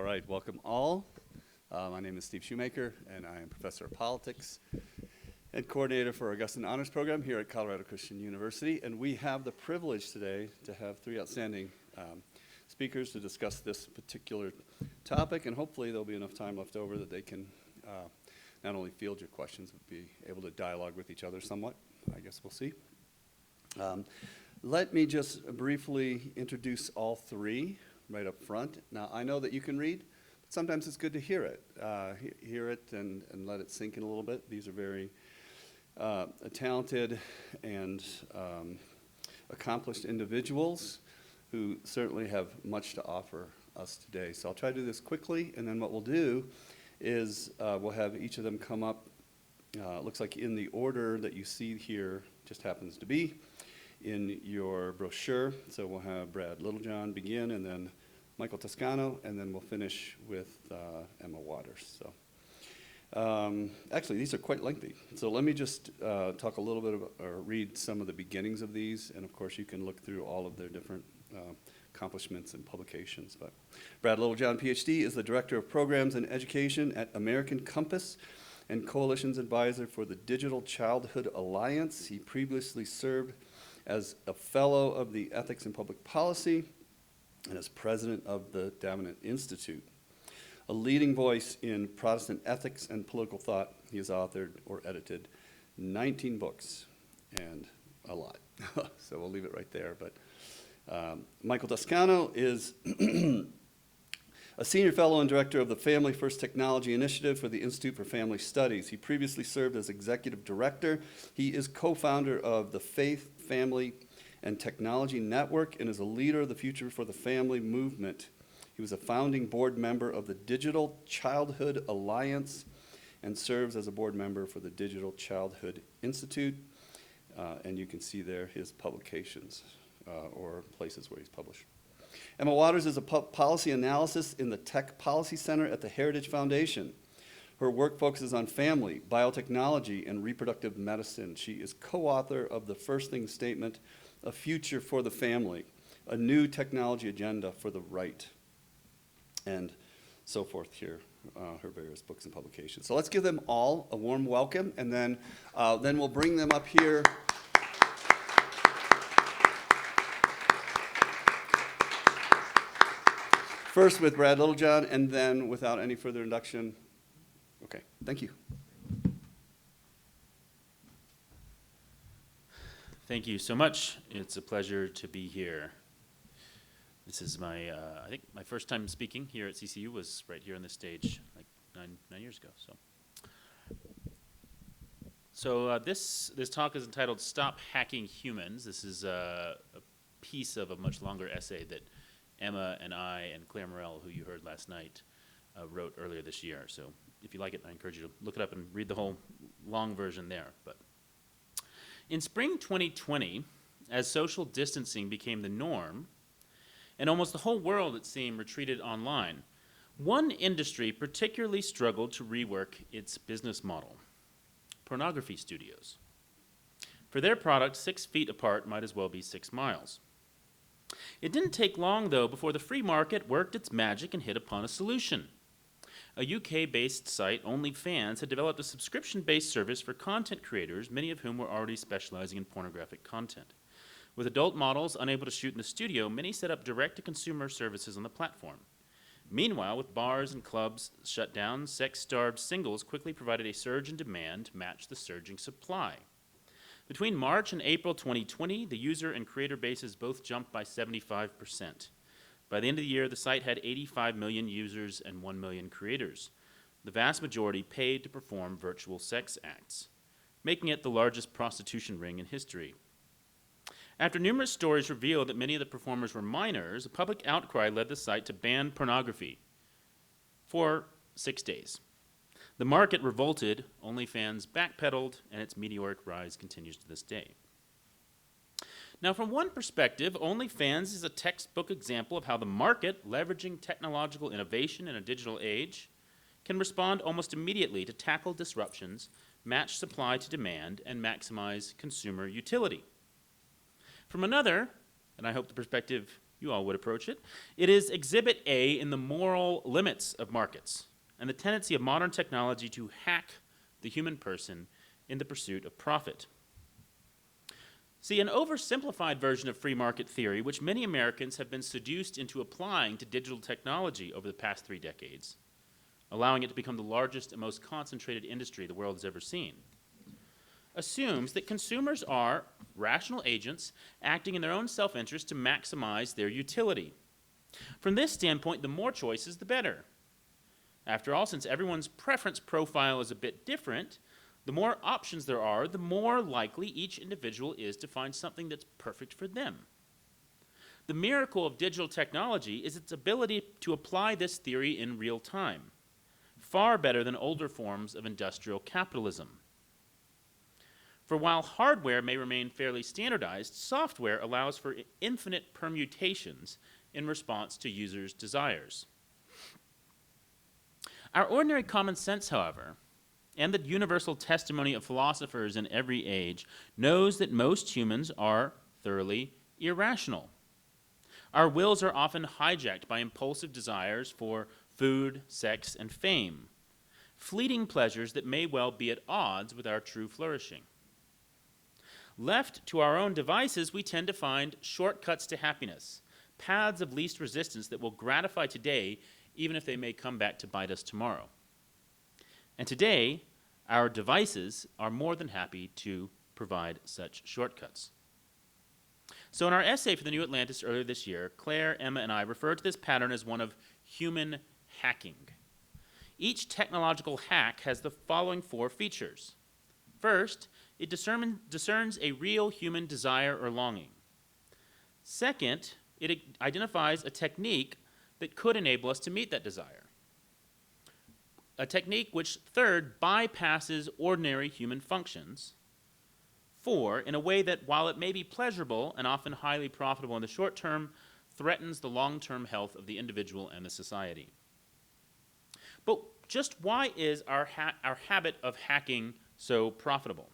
All right, welcome all. My name is Steve Shoemaker, and I am Professor of Politics and Coordinator for Augustine Honors Program here at Colorado Christian University. And we have the privilege today to have three outstanding speakers to discuss this particular topic, and hopefully there'll be enough time left over that they can not only field your questions, but be able to dialogue with each other somewhat. I guess we'll see. Let me just briefly introduce all three right up front. Now, I know that you can read, but sometimes it's good to hear it. Hear it and let it sink in a little bit. These are very talented and accomplished individuals who certainly have much to offer us today. So I'll try to do this quickly, and then what we'll do is we'll have each of them come up. It looks like in the order that you see here just happens to be in your brochure. So we'll have Brad Littlejohn begin, and then Michael Toscano, and then we'll finish with Emma Waters. So actually, these are quite lengthy. So let me just talk a little bit about, or read some of the beginnings of these, and of course you can look through all of their different accomplishments and publications. But Brad Littlejohn, PhD, is the Director of Programs and Education at American Compass and Coalition's Advisor for the Digital Childhood Alliance. He previously served as a Fellow of the Ethics in Public Policy and as President of the Davenant Institute. A leading voice in Protestant ethics and political thought, he has authored or edited 19 books, and a lot. So we'll leave it right there. But Michael Toscano is a Senior Fellow and Director of the Family First Technology Initiative for the Institute for Family Studies. He previously served as Executive Director. He is co-founder of the Faith, Family, and Technology Network and is a leader of the Future for the Family movement. He was a founding board member of the Digital Childhood Alliance and serves as a board member for the Digital Childhood Institute. And you can see there his publications or places where he's published. Emma Waters is a policy analyst in the Tech Policy Center at the Heritage Foundation. Her work focuses on family, biotechnology, and reproductive medicine. She is co-author of the First Thing Statement, A Future for the Family, a new technology agenda for the right, and so forth here, her various books and publications. So let's give them all a warm welcome, and then we'll bring them up here. First with Brad Littlejohn, and then without any further induction. Okay, thank you. Thank you so much. It's a pleasure to be here. This is my, I think my first time speaking here at CCU was right here on this stage like nine years ago. So this talk is entitled "Stop Hacking Humans." This is a piece of a much longer essay that Emma and I and Claire Morell, who you heard last night, wrote earlier this year. So if you like it, I encourage you to look it up and read the whole long version there. But in spring 2020, as social distancing became the norm, and almost the whole world, it seemed, retreated online, one industry particularly struggled to rework its business model: pornography studios. For their product, 6 feet apart might as well be 6 miles. It didn't take long, though, before the free market worked its magic and hit upon a solution. A UK-based site, OnlyFans, had developed a subscription-based service for content creators, many of whom were already specializing in pornographic content. With adult models unable to shoot in the studio, many set up direct-to-consumer services on the platform. Meanwhile, with bars and clubs shut down, sex-starved singles quickly provided a surge in demand to match the surging supply. Between March and April 2020, the user and creator bases both jumped by 75%. By the end of the year, the site had 85 million users and 1 million creators. The vast majority paid to perform virtual sex acts, making it the largest prostitution ring in history. After numerous stories revealed that many of the performers were minors, a public outcry led the site to ban pornography for 6 days. The market revolted, OnlyFans backpedaled, and its meteoric rise continues to this day. Now, from one perspective, OnlyFans is a textbook example of how the market, leveraging technological innovation in a digital age, can respond almost immediately to tackle disruptions, match supply to demand, and maximize consumer utility. From another, and I hope the perspective you all would approach it. It is Exhibit A in the moral limits of markets and the tendency of modern technology to hack the human person in the pursuit of profit. See, an oversimplified version of free market theory, which many Americans have been seduced into applying to digital technology over the past 3 decades, allowing it to become the largest and most concentrated industry the world has ever seen, assumes that consumers are rational agents acting in their own self-interest to maximize their utility. From this standpoint, the more choices, the better. After all, since everyone's preference profile is a bit different, the more options there are, the more likely each individual is to find something that's perfect for them. The miracle of digital technology is its ability to apply this theory in real time, far better than older forms of industrial capitalism. For while hardware may remain fairly standardized, software allows for infinite permutations in response to users' desires. Our ordinary common sense, however, and the universal testimony of philosophers in every age, knows that most humans are thoroughly irrational. Our wills are often hijacked by impulsive desires for food, sex, and fame, fleeting pleasures that may well be at odds with our true flourishing. Left to our own devices, we tend to find shortcuts to happiness, paths of least resistance that will gratify today, even if they may come back to bite us tomorrow. And today, our devices are more than happy to provide such shortcuts. So in our essay for the New Atlantis earlier this year, Claire, Emma, and I referred to this pattern as one of human hacking. Each technological hack has the following 4 features. First, it discerns a real human desire or longing. Second, it identifies a technique that could enable us to meet that desire. A technique which, third, bypasses ordinary human functions. 4, in a way that, while it may be pleasurable and often highly profitable in the short term, threatens the long-term health of the individual and the society. But just why is our habit of hacking so profitable?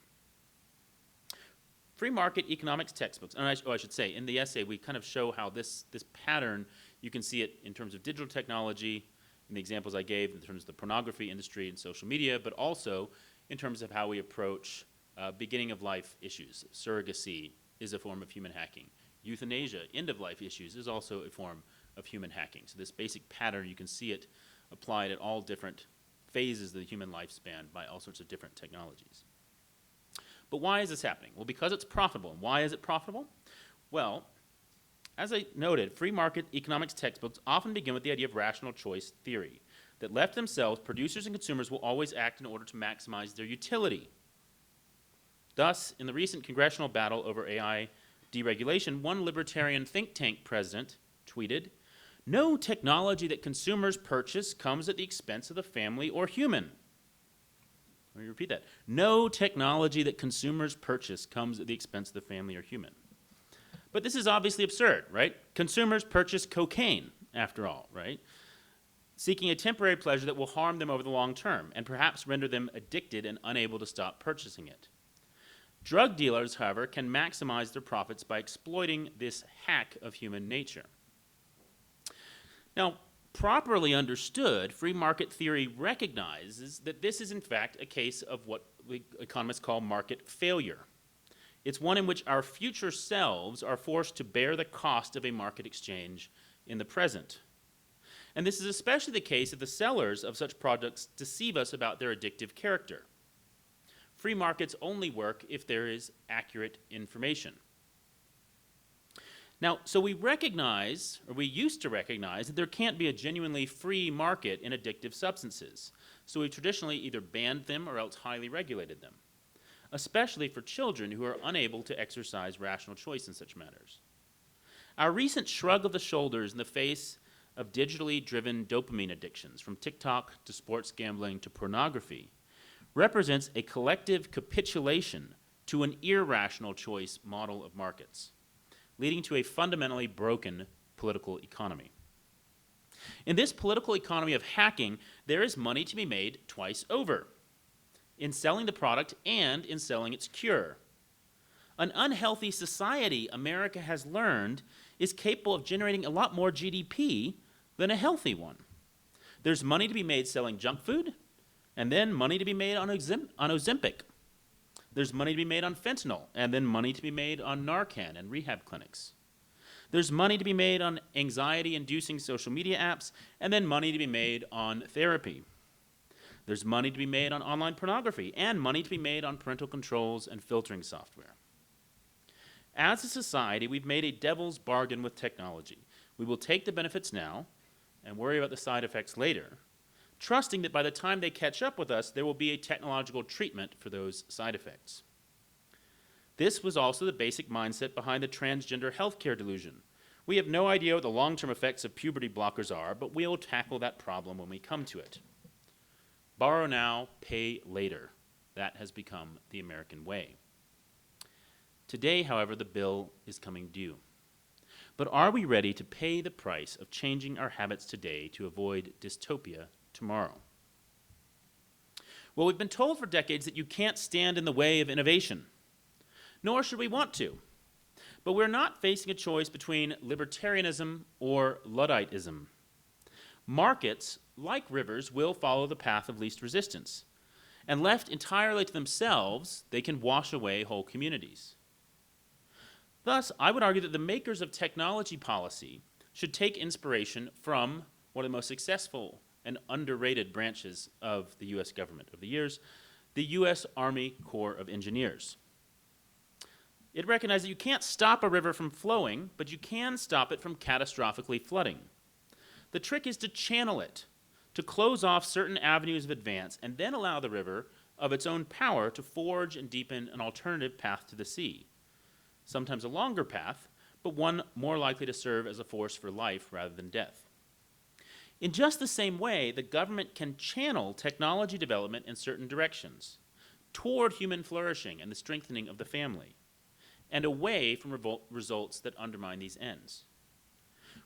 Free market economics textbooks, and I should say, in the essay we kind of show how this pattern, you can see it in terms of digital technology, in the examples I gave, in terms of the pornography industry and social media, but also in terms of how we approach beginning of life issues. Surrogacy is a form of human hacking. Euthanasia, end of life issues, is also a form of human hacking. So this basic pattern, you can see it applied at all different phases of the human lifespan by all sorts of different technologies. But why is this happening? Well, because it's profitable. And why is it profitable? Well, as I noted, free market economics textbooks often begin with the idea of rational choice theory, that left themselves, producers and consumers will always act in order to maximize their utility. Thus, in the recent congressional battle over AI deregulation, one libertarian think tank president tweeted, "No technology that consumers purchase comes at the expense of the family or human." Let me repeat that. No technology that consumers purchase comes at the expense of the family or human. But this is obviously absurd, right? Consumers purchase cocaine, after all, right? Seeking a temporary pleasure that will harm them over the long term and perhaps render them addicted and unable to stop purchasing it. Drug dealers, however, can maximize their profits by exploiting this hack of human nature. Now, properly understood, free market theory recognizes that this is in fact a case of what economists call market failure. It's one in which our future selves are forced to bear the cost of a market exchange in the present. And this is especially the case if the sellers of such products deceive us about their addictive character. Free markets only work if there is accurate information. Now, so we recognize, or we used to recognize, that there can't be a genuinely free market in addictive substances. So we've traditionally either banned them or else highly regulated them, especially for children who are unable to exercise rational choice in such matters. Our recent shrug of the shoulders in the face of digitally driven dopamine addictions, from TikTok to sports gambling to pornography, represents a collective capitulation to an irrational choice model of markets, leading to a fundamentally broken political economy. In this political economy of hacking, there is money to be made twice over, in selling the product and in selling its cure. An unhealthy society, America has learned, is capable of generating a lot more GDP than a healthy one. There's money to be made selling junk food, and then money to be made on Ozempic. There's money to be made on fentanyl, and then money to be made on Narcan and rehab clinics. There's money to be made on anxiety-inducing social media apps, and then money to be made on therapy. There's money to be made on online pornography, and money to be made on parental controls and filtering software. As a society, we've made a devil's bargain with technology. We will take the benefits now and worry about the side effects later, trusting that by the time they catch up with us, there will be a technological treatment for those side effects. This was also the basic mindset behind the transgender healthcare delusion. We have no idea what the long-term effects of puberty blockers are, but we'll tackle that problem when we come to it. Borrow now, pay later. That has become the American way. Today, however, the bill is coming due. But are we ready to pay the price of changing our habits today to avoid dystopia tomorrow? Well, we've been told for decades that you can't stand in the way of innovation, nor should we want to. But we're not facing a choice between libertarianism or Ludditism. Markets, like rivers, will follow the path of least resistance. And left entirely to themselves, they can wash away whole communities. Thus, I would argue that the makers of technology policy should take inspiration from one of the most successful and underrated branches of the U.S. government of the years, the U.S. Army Corps of Engineers. It recognized that you can't stop a river from flowing, but you can stop it from catastrophically flooding. The trick is to channel it, to close off certain avenues of advance, and then allow the river, of its own power, to forge and deepen an alternative path to the sea. Sometimes a longer path, but one more likely to serve as a force for life rather than death. In just the same way, the government can channel technology development in certain directions, toward human flourishing and the strengthening of the family, and away from results that undermine these ends.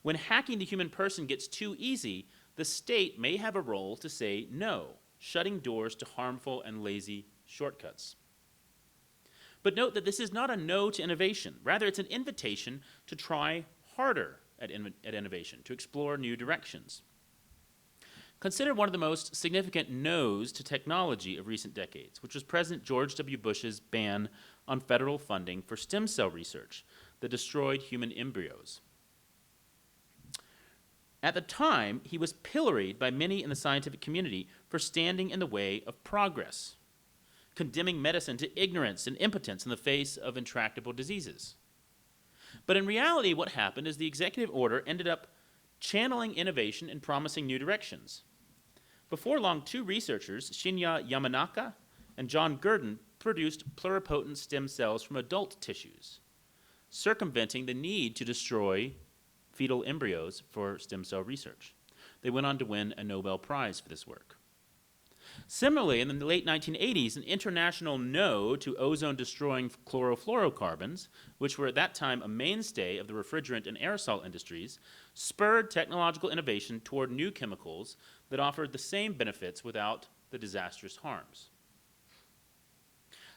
When hacking the human person gets too easy, the state may have a role to say no, shutting doors to harmful and lazy shortcuts. But note that this is not a no to innovation. Rather, it's an invitation to try harder at innovation, to explore new directions. Consider one of the most significant no's to technology of recent decades, which was President George W. Bush's ban on federal funding for stem cell research that destroyed human embryos. At the time, he was pilloried by many in the scientific community for standing in the way of progress, condemning medicine to ignorance and impotence in the face of intractable diseases. But in reality, what happened is the executive order ended up channeling innovation and promising new directions. Before long, two researchers, Shinya Yamanaka and John Gurdon, produced pluripotent stem cells from adult tissues, circumventing the need to destroy fetal embryos for stem cell research. They went on to win a Nobel Prize for this work. Similarly, in the late 1980s, an international no to ozone-destroying chlorofluorocarbons, which were at that time a mainstay of the refrigerant and aerosol industries, spurred technological innovation toward new chemicals that offered the same benefits without the disastrous harms.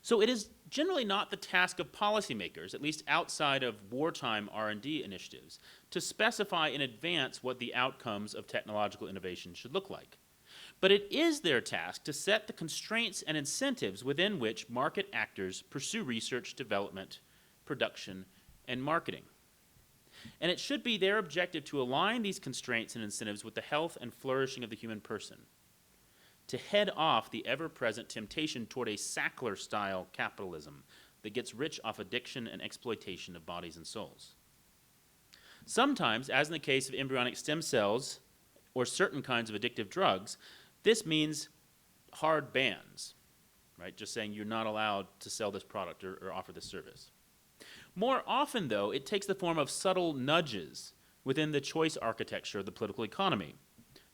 So it is generally not the task of policymakers, at least outside of wartime R&D initiatives, to specify in advance what the outcomes of technological innovation should look like. But it is their task to set the constraints and incentives within which market actors pursue research, development, production, and marketing. And it should be their objective to align these constraints and incentives with the health and flourishing of the human person, to head off the ever-present temptation toward a Sackler-style capitalism that gets rich off addiction and exploitation of bodies and souls. Sometimes, as in the case of embryonic stem cells or certain kinds of addictive drugs, this means hard bans, right? Just saying you're not allowed to sell this product or offer this service. More often, though, it takes the form of subtle nudges within the choice architecture of the political economy.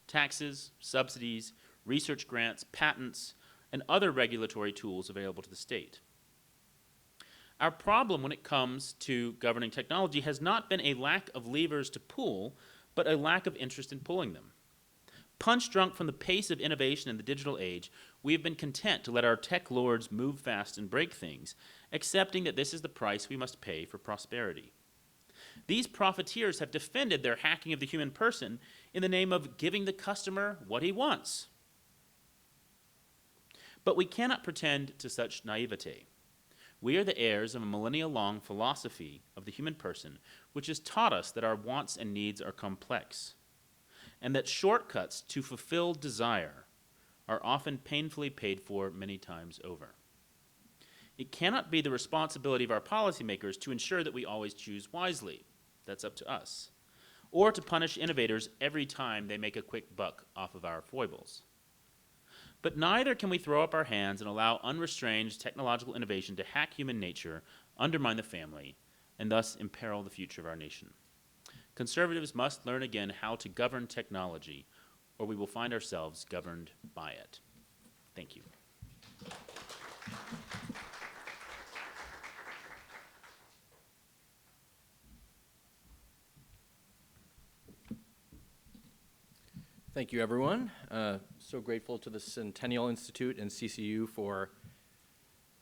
Taxes, subsidies, research grants, patents, and other regulatory tools available to the state. Our problem when it comes to governing technology has not been a lack of levers to pull, but a lack of interest in pulling them. Punch-drunk from the pace of innovation in the digital age, we have been content to let our tech lords move fast and break things, accepting that this is the price we must pay for prosperity. These profiteers have defended their hacking of the human person in the name of giving the customer what he wants. But we cannot pretend to such naivete. We are the heirs of a millennia-long philosophy of the human person, which has taught us that our wants and needs are complex, and that shortcuts to fulfill desire are often painfully paid for many times over. It cannot be the responsibility of our policymakers to ensure that we always choose wisely. That's up to us. Or to punish innovators every time they make a quick buck off of our foibles. But neither can we throw up our hands and allow unrestrained technological innovation to hack human nature, undermine the family, and thus imperil the future of our nation. Conservatives must learn again how to govern technology, or we will find ourselves governed by it. Thank you. Thank you, everyone. So grateful to the Centennial Institute and CCU for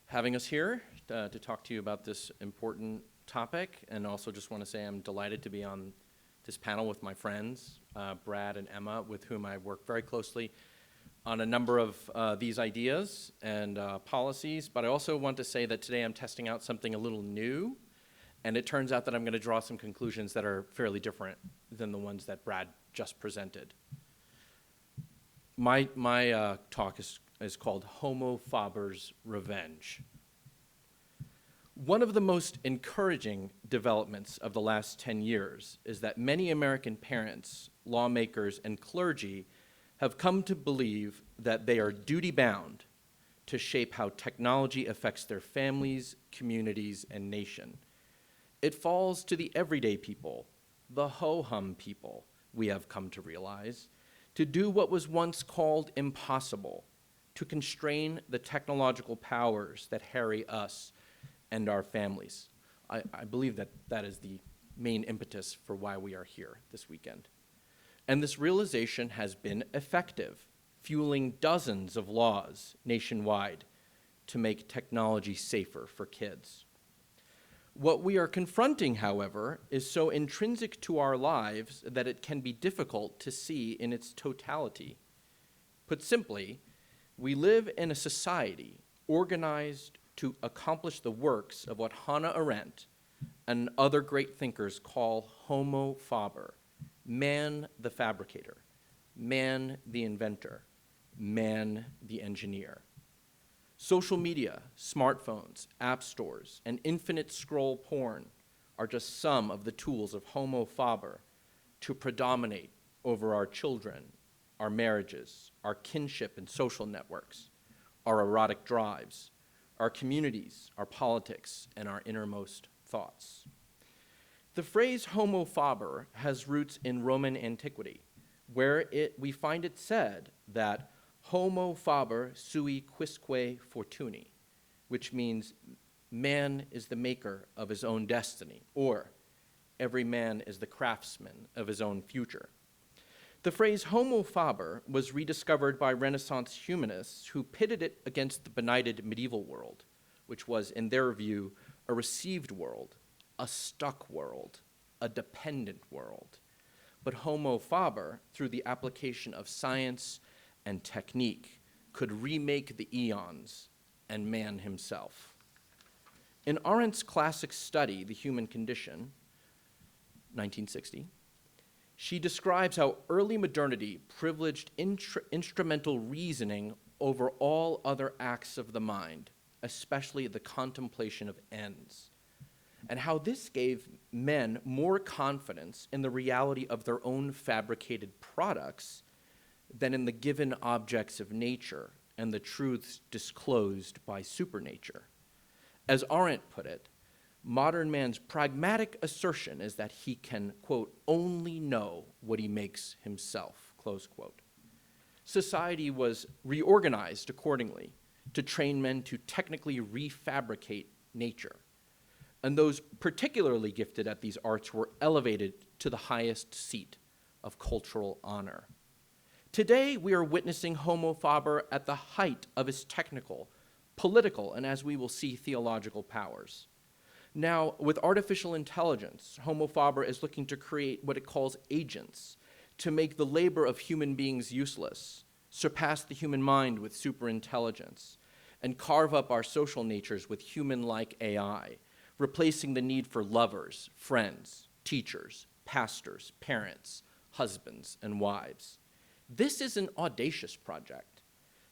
having us here to talk to you about this important topic. And also just want to say I'm delighted to be on this panel with my friends, Brad and Emma, with whom I work very closely on a number of these ideas and policies. But I also want to say that today I'm testing out something a little new. And it turns out that I'm going to draw some conclusions that are fairly different than the ones that Brad just presented. My talk is called Homo Faber's Revenge. One of the most encouraging developments of the last 10 years is that many American parents, lawmakers, and clergy have come to believe that they are duty-bound to shape how technology affects their families, communities, and nation. It falls to the everyday people, the ho-hum people, we have come to realize, to do what was once called impossible, to constrain the technological powers that harry us and our families. I believe that that is the main impetus for why we are here this weekend. And this realization has been effective, fueling dozens of laws nationwide to make technology safer for kids. What we are confronting, however, is so intrinsic to our lives that it can be difficult to see in its totality. Put simply, we live in a society organized to accomplish the works of what Hannah Arendt and other great thinkers call Homo Faber, man the fabricator, man the inventor, man the engineer. Social media, smartphones, app stores, and infinite scroll porn are just some of the tools of Homo Faber to predominate over our children, our marriages, our kinship and social networks, our erotic drives, our communities, our politics, and our innermost thoughts. The phrase Homo Faber has roots in Roman antiquity, where we find it said that Homo faber sui quisque fortuni, which means man is the maker of his own destiny, or every man is the craftsman of his own future. The phrase Homo faber was rediscovered by Renaissance humanists who pitted it against the benighted medieval world, which was, in their view, a received world, a stuck world, a dependent world. But Homo faber, through the application of science and technique, could remake the eons and man himself. In Arendt's classic study, The Human Condition, 1960, she describes how early modernity privileged instrumental reasoning over all other acts of the mind, especially the contemplation of ends, and how this gave men more confidence in the reality of their own fabricated products than in the given objects of nature and the truths disclosed by supernature. As Arendt put it, modern man's pragmatic assertion is that he can, quote, only know what he makes himself, close quote. Society was reorganized accordingly to train men to technically refabricate nature. And those particularly gifted at these arts were elevated to the highest seat of cultural honor. Today, we are witnessing Homo faber at the height of his technical, political, and as we will see, theological powers. Now, with artificial intelligence, Homo faber is looking to create what it calls agents to make the labor of human beings useless, surpass the human mind with superintelligence, and carve up our social natures with human-like AI, replacing the need for lovers, friends, teachers, pastors, parents, husbands, and wives. This is an audacious project.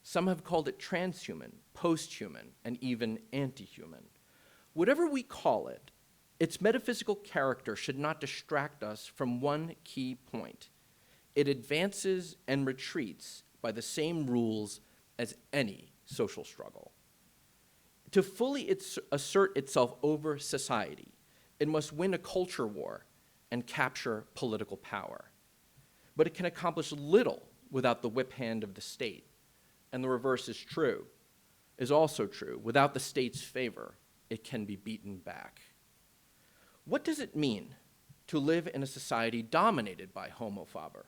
Some have called it transhuman, posthuman, and even anti-human. Whatever we call it, its metaphysical character should not distract us from one key point. It advances and retreats by the same rules as any social struggle. To fully assert itself over society, it must win a culture war and capture political power. But it can accomplish little without the whip hand of the state. And the reverse is also true. Without the state's favor, it can be beaten back. What does it mean to live in a society dominated by Homo faber?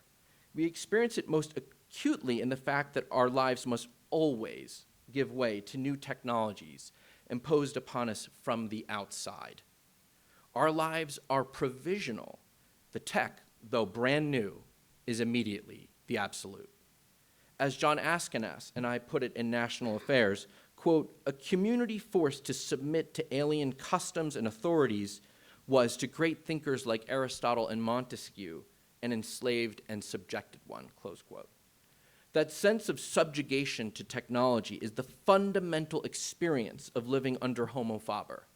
We experience it most acutely in the fact that our lives must always give way to new technologies imposed upon us from the outside. Our lives are provisional. The tech, though brand new, is immediately the absolute. As John Askinas and I put it in National Affairs, quote, a community forced to submit to alien customs and authorities was to great thinkers like Aristotle and Montesquieu an enslaved and subjected one, close quote. That sense of subjugation to technology is the fundamental experience of living under Homo faber.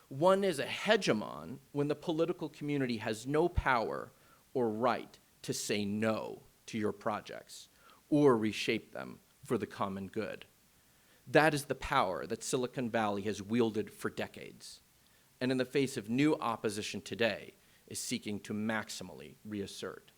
One is a hegemon when the political community has no power or right to say no to your projects or reshape them for the common good. That is the power that Silicon Valley has wielded for decades, and in the face of new opposition today, is seeking to maximally reassert.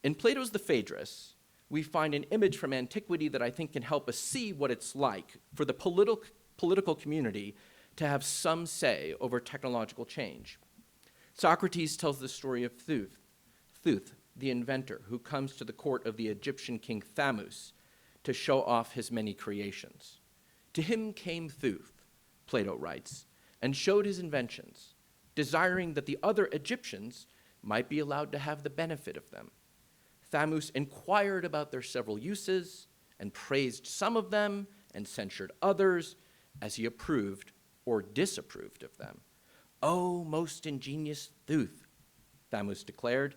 In Plato's The Phaedrus, we find an image from antiquity that I think can help us see what it's like for the political community to have some say over technological change. Socrates tells the story of Thuth, the inventor, who comes to the court of the Egyptian king Thamus to show off his many creations. To him came Thuth, Plato writes, and showed his inventions, desiring that the other Egyptians might be allowed to have the benefit of them. Thamus inquired about their several uses and praised some of them and censured others as he approved or disapproved of them. "O most ingenious Thuth," Thamus declared,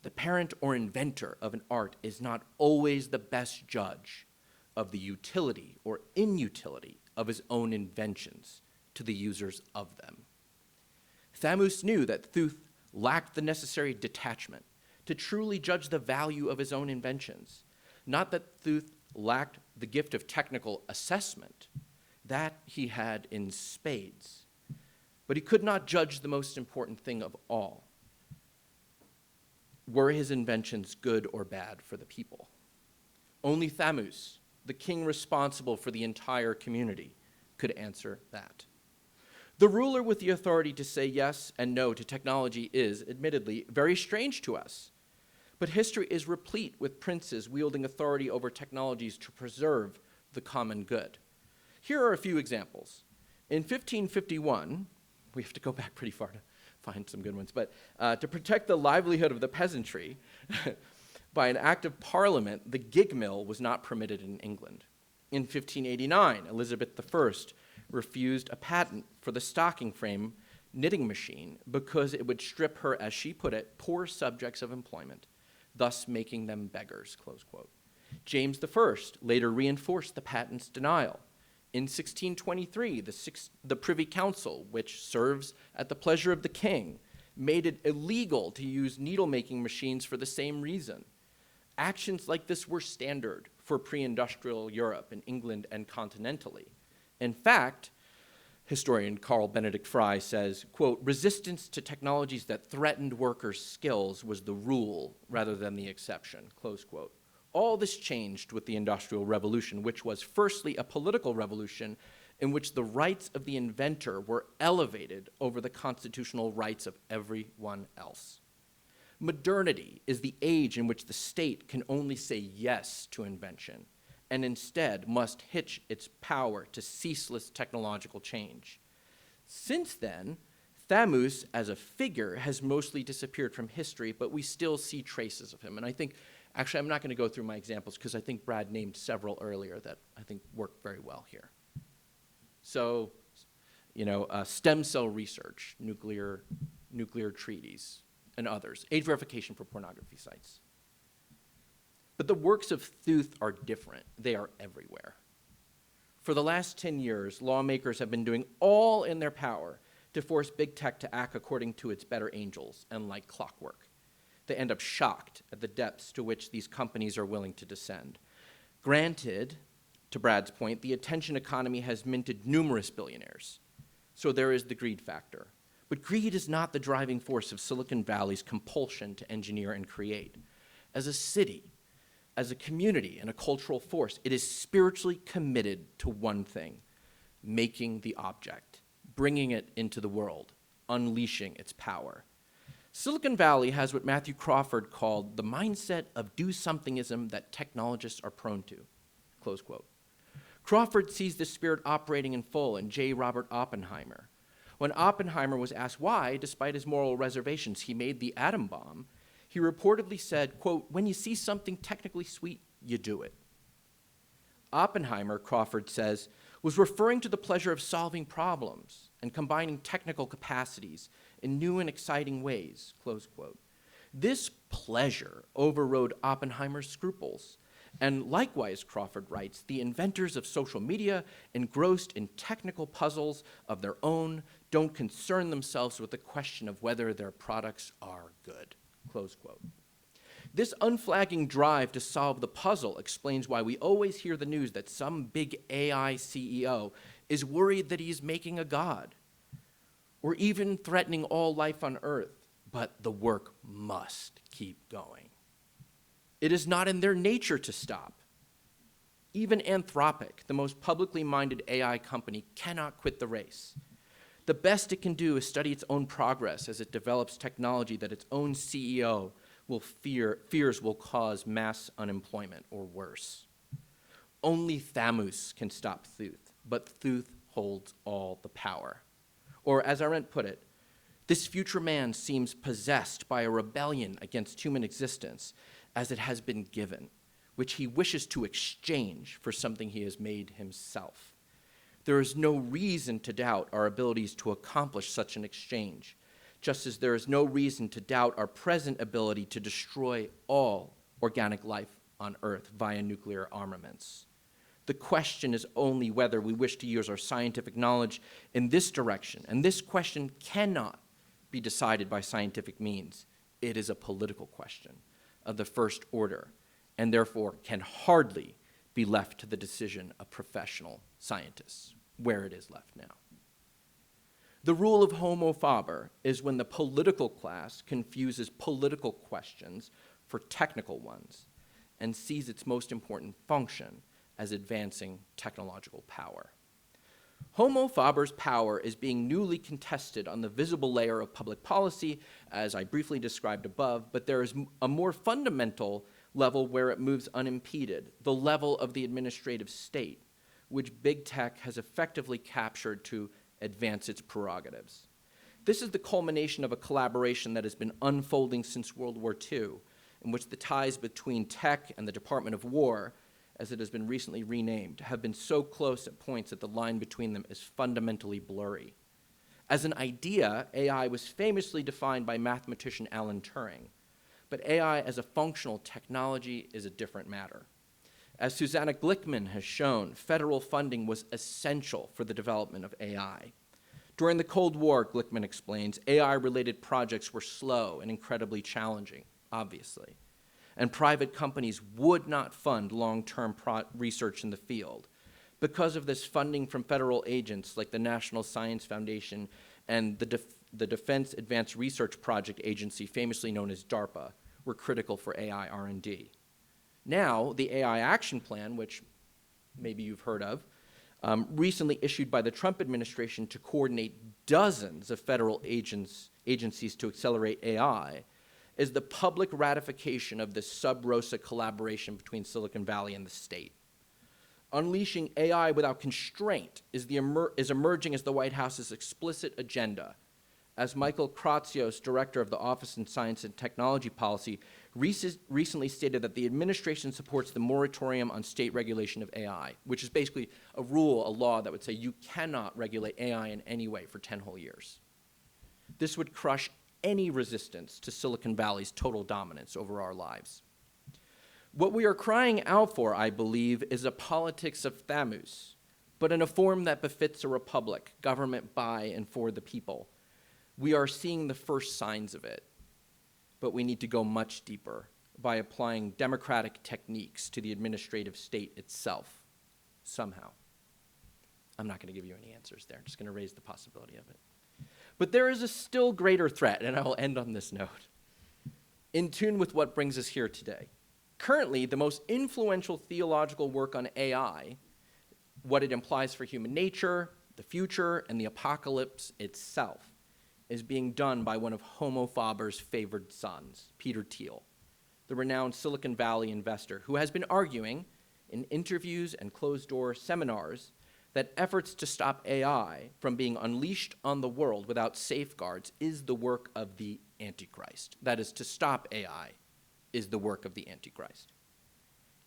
"the parent or inventor of an art is not always the best judge of the utility or inutility of his own inventions to the users of them." Thamus knew that Thuth lacked the necessary detachment to truly judge the value of his own inventions. Not that Thuth lacked the gift of technical assessment, that he had in spades. But he could not judge the most important thing of all. Were his inventions good or bad for the people? Only Thamus, the king responsible for the entire community, could answer that. The ruler with the authority to say yes and no to technology is, admittedly, very strange to us. But history is replete with princes wielding authority over technologies to preserve the common good. Here are a few examples. In 1551, we have to go back pretty far to find some good ones, but to protect the livelihood of the peasantry, by an act of parliament, the gig mill was not permitted in England. In 1589, Elizabeth I refused a patent for the stocking frame knitting machine because it would strip her, as she put it, poor subjects of employment, thus making them beggars, close quote. James I later reinforced the patent's denial. In 1623, the Privy Council, which serves at the pleasure of the king, made it illegal to use needle-making machines for the same reason. Actions like this were standard for pre-industrial Europe in England and continentally. In fact, historian Carl Benedict Fry says, quote, resistance to technologies that threatened workers' skills was the rule rather than the exception, close quote. All this changed with the Industrial Revolution, which was firstly a political revolution in which the rights of the inventor were elevated over the constitutional rights of everyone else. Modernity is the age in which the state can only say yes to invention and instead must hitch its power to ceaseless technological change. Since then, Thamus as a figure has mostly disappeared from history, but we still see traces of him. And I think, actually, I'm not going to go through my examples because I think Brad named several earlier that I think work very well here. So, stem cell research, nuclear treaties, and others, age verification for pornography sites. But the works of Thoth are different. They are everywhere. For the last 10 years, lawmakers have been doing all in their power to force big tech to act according to its better angels, and like clockwork. They end up shocked at the depths to which these companies are willing to descend. Granted, to Brad's point, the attention economy has minted numerous billionaires, so there is the greed factor. But greed is not the driving force of Silicon Valley's compulsion to engineer and create. As a city, as a community, and a cultural force, it is spiritually committed to one thing: making the object, bringing it into the world, unleashing its power. Silicon Valley has what Matthew Crawford called the mindset of do-somethingism that technologists are prone to, close quote. Crawford sees this spirit operating in full in J. Robert Oppenheimer. When Oppenheimer was asked why, despite his moral reservations, he made the atom bomb, he reportedly said, quote, "When you see something technically sweet, you do it." Oppenheimer, Crawford says, was referring to the pleasure of solving problems and combining technical capacities in new and exciting ways, close quote. This pleasure overrode Oppenheimer's scruples. And likewise, Crawford writes, the inventors of social media, engrossed in technical puzzles of their own, don't concern themselves with the question of whether their products are good, close quote. This unflagging drive to solve the puzzle explains why we always hear the news that some big AI CEO is worried that he's making a god, or even threatening all life on Earth, but the work must keep going. It is not in their nature to stop. Even Anthropic, the most publicly minded AI company, cannot quit the race. The best it can do is study its own progress as it develops technology that its own CEO fears will cause mass unemployment or worse. Only Thamus can stop Thoth, but Thoth holds all the power. Or as Arendt put it, this future man seems possessed by a rebellion against human existence as it has been given, which he wishes to exchange for something he has made himself. There is no reason to doubt our abilities to accomplish such an exchange, just as there is no reason to doubt our present ability to destroy all organic life on Earth via nuclear armaments. The question is only whether we wish to use our scientific knowledge in this direction, and this question cannot be decided by scientific means. It is a political question of the first order, and therefore can hardly be left to the decision of professional scientists, where it is left now. The rule of homo faber is when the political class confuses political questions for technical ones and sees its most important function as advancing technological power. Homo faber's power is being newly contested on the visible layer of public policy, as I briefly described above, but there is a more fundamental level where it moves unimpeded, the level of the administrative state, which big tech has effectively captured to advance its prerogatives. This is the culmination of a collaboration that has been unfolding since World War II, in which the ties between tech and the Department of War, as it has been recently renamed, have been so close at points that the line between them is fundamentally blurry. As an idea, AI was famously defined by mathematician Alan Turing, but AI as a functional technology is a different matter. As Susanna Glickman has shown, federal funding was essential for the development of AI. During the Cold War, Glickman explains, AI-related projects were slow and incredibly challenging, obviously, and private companies would not fund long-term research in the field. Because of this, funding from federal agents like the National Science Foundation and the Defense Advanced Research Project Agency, famously known as DARPA, were critical for AI R&D. Now, the AI Action Plan, which maybe you've heard of, recently issued by the Trump administration to coordinate dozens of federal agencies to accelerate AI, is the public ratification of this sub rosa collaboration between Silicon Valley and the state. Unleashing AI without constraint is emerging as the White House's explicit agenda. As Michael Kratsios, director of the Office of Science and Technology Policy, recently stated that the administration supports the moratorium on state regulation of AI, which is basically a rule, a law that would say you cannot regulate AI in any way for 10 whole years. This would crush any resistance to Silicon Valley's total dominance over our lives. What we are crying out for, I believe, is a politics of Thamus, but in a form that befits a republic, government by and for the people. We are seeing the first signs of it, but we need to go much deeper by applying democratic techniques to the administrative state itself, somehow. I'm not going to give you any answers there. I'm just going to raise the possibility of it. But there is a still greater threat, and I will end on this note, in tune with what brings us here today. Currently, the most influential theological work on AI, what it implies for human nature, the future, and the apocalypse itself, is being done by one of Homo Faber's favored sons, Peter Thiel, the renowned Silicon Valley investor, who has been arguing in interviews and closed-door seminars that efforts to stop AI from being unleashed on the world without safeguards is the work of the Antichrist. That is, to stop AI is the work of the Antichrist.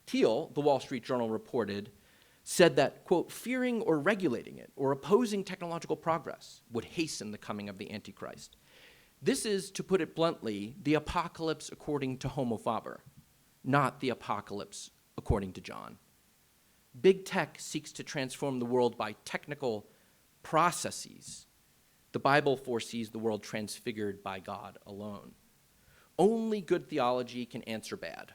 Thiel, the Wall Street Journal reported, said that, quote, fearing or regulating it or opposing technological progress would hasten the coming of the Antichrist. This is, to put it bluntly, the apocalypse according to Homo Faber, not the apocalypse according to John. Big tech seeks to transform the world by technical processes. The Bible foresees the world transfigured by God alone. Only good theology can answer bad.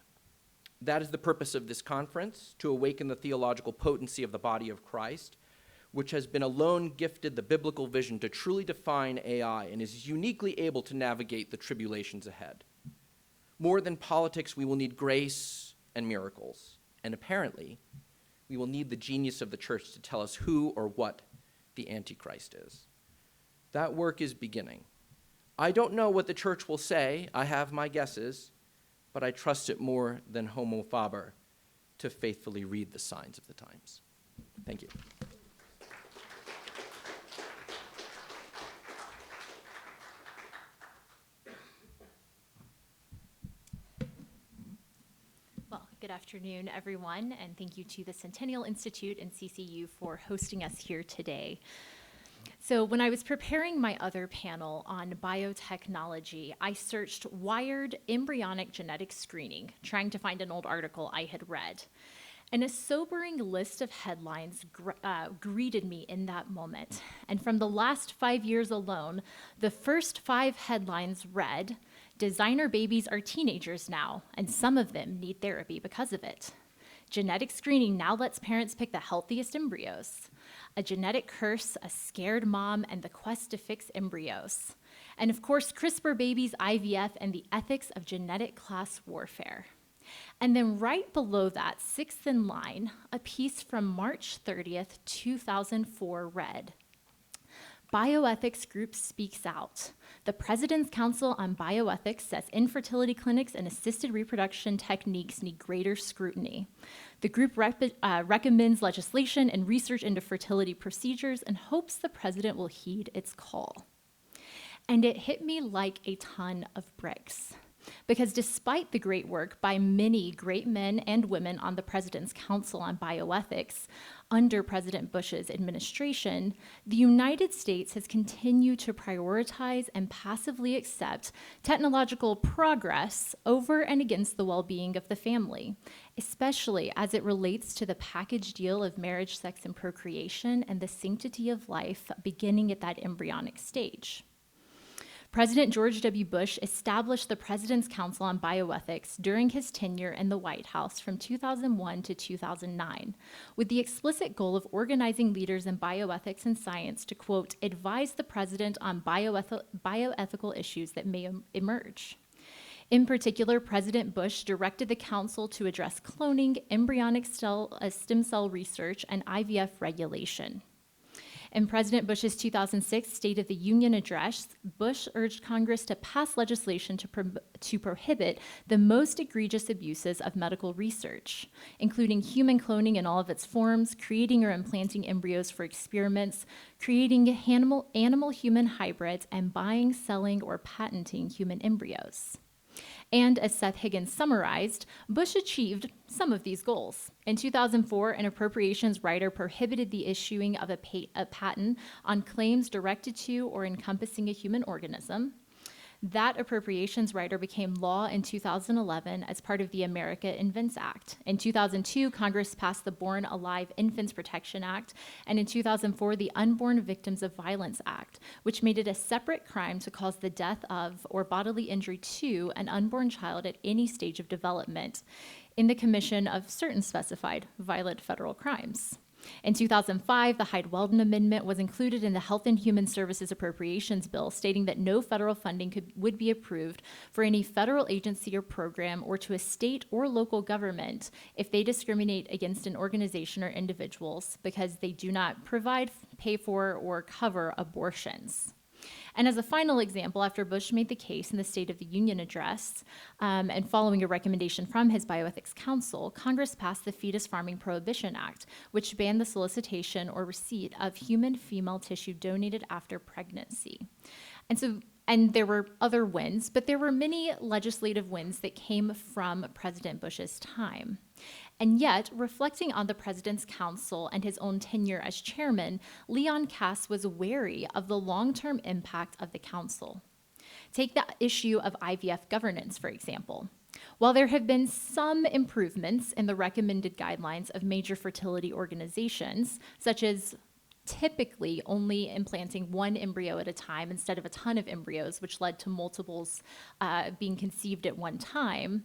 That is the purpose of this conference, to awaken the theological potency of the body of Christ, which has been alone gifted the biblical vision to truly define AI and is uniquely able to navigate the tribulations ahead. More than politics, we will need grace and miracles. And apparently, we will need the genius of the church to tell us who or what the Antichrist is. That work is beginning. I don't know what the church will say. I have my guesses, but I trust it more than Homo Faber to faithfully read the signs of the times. Thank you. Well, good afternoon, everyone, and thank you to the Centennial Institute and CCU for hosting us here today. So when I was preparing my other panel on biotechnology, I searched wired embryonic genetic screening, trying to find an old article I had read. And a sobering list of headlines greeted me in that moment. And from the last 5 years alone, the first 5 headlines read, "Designer babies are teenagers now, and some of them need therapy because of it." "Genetic screening now lets parents pick the healthiest embryos." "A genetic curse, a scared mom, and the quest to fix embryos." And of course, CRISPR babies, IVF, and the ethics of genetic class warfare. And then right below that, 6th in line, a piece from March 30th, 2004 read, "Bioethics group speaks out. The President's Council on Bioethics says infertility clinics and assisted reproduction techniques need greater scrutiny. The group recommends legislation and research into fertility procedures and hopes the President will heed its call." And it hit me like a ton of bricks. Because despite the great work by many great men and women on the President's Council on Bioethics under President Bush's administration, the United States has continued to prioritize and passively accept technological progress over and against the well-being of the family, especially as it relates to the package deal of marriage, sex, and procreation and the sanctity of life beginning at that embryonic stage. President George W. Bush established the President's Council on Bioethics during his tenure in the White House from 2001 to 2009, with the explicit goal of organizing leaders in bioethics and science to, quote, advise the President on bioethical issues that may emerge. In particular, President Bush directed the Council to address cloning, embryonic stem cell research, and IVF regulation. In President Bush's 2006 State of the Union address, Bush urged Congress to pass legislation to prohibit the most egregious abuses of medical research, including human cloning in all of its forms, creating or implanting embryos for experiments, creating animal-human hybrids, and buying, selling, or patenting human embryos. And as Seth Higgins summarized, Bush achieved some of these goals. In 2004, an appropriations rider prohibited the issuing of a patent on claims directed to or encompassing a human organism. That appropriations rider became law in 2011 as part of the America Invents Act. In 2002, Congress passed the Born Alive Infants Protection Act, and in 2004, the Unborn Victims of Violence Act, which made it a separate crime to cause the death of or bodily injury to an unborn child at any stage of development in the commission of certain specified violent federal crimes. In 2005, the Hyde-Weldon Amendment was included in the Health and Human Services Appropriations Bill, stating that no federal funding would be approved for any federal agency or program or to a state or local government if they discriminate against an organization or individuals because they do not provide, pay for, or cover abortions. And as a final example, after Bush made the case in the State of the Union address, and following a recommendation from his Bioethics Council, Congress passed the Fetus Farming Prohibition Act, which banned the solicitation or receipt of human female tissue donated after pregnancy. And there were other wins, but there were many legislative wins that came from President Bush's time. And yet, reflecting on the President's Council and his own tenure as chairman, Leon Cass was wary of the long-term impact of the council. Take the issue of IVF governance, for example. While there have been some improvements in the recommended guidelines of major fertility organizations, such as typically only implanting one embryo at a time instead of a ton of embryos, which led to multiples being conceived at one time,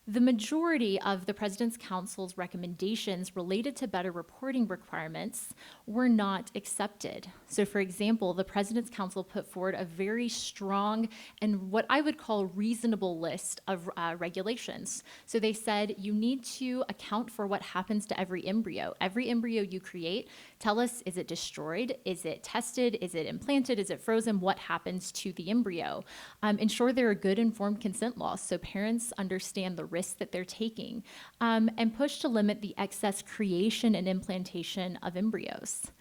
the majority of the President's Council's recommendations related to better reporting requirements were not accepted. So, for example, the President's Council put forward a very strong and what I would call reasonable list of regulations. So they said you need to account for what happens to every embryo. Every embryo you create, tell us, is it destroyed? Is it tested? Is it implanted? Is it frozen? What happens to the embryo? Ensure there are good informed consent laws so parents understand the risks that they're taking, and push to limit the excess creation and implantation of embryos.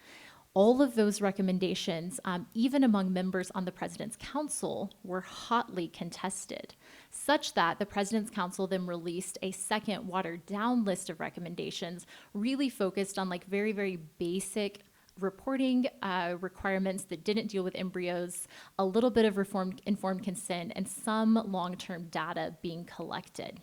All of those recommendations, even among members on the President's Council, were hotly contested, such that the President's Council then released a second watered-down list of recommendations, really focused on like very, very basic reporting requirements that didn't deal with embryos, a little bit of informed consent, and some long-term data being collected.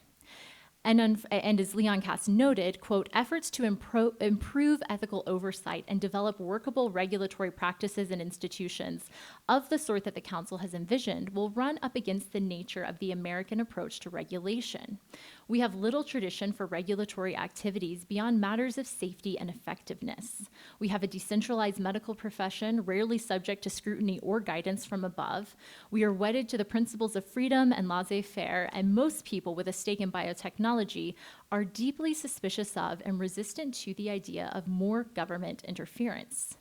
And as Leon Cass noted, quote, efforts to improve ethical oversight and develop workable regulatory practices and institutions of the sort that the Council has envisioned will run up against the nature of the American approach to regulation. We have little tradition for regulatory activities beyond matters of safety and effectiveness. We have a decentralized medical profession, rarely subject to scrutiny or guidance from above. We are wedded to the principles of freedom and laissez-faire, and most people with a stake in biotechnology are deeply suspicious of and resistant to the idea of more government interference.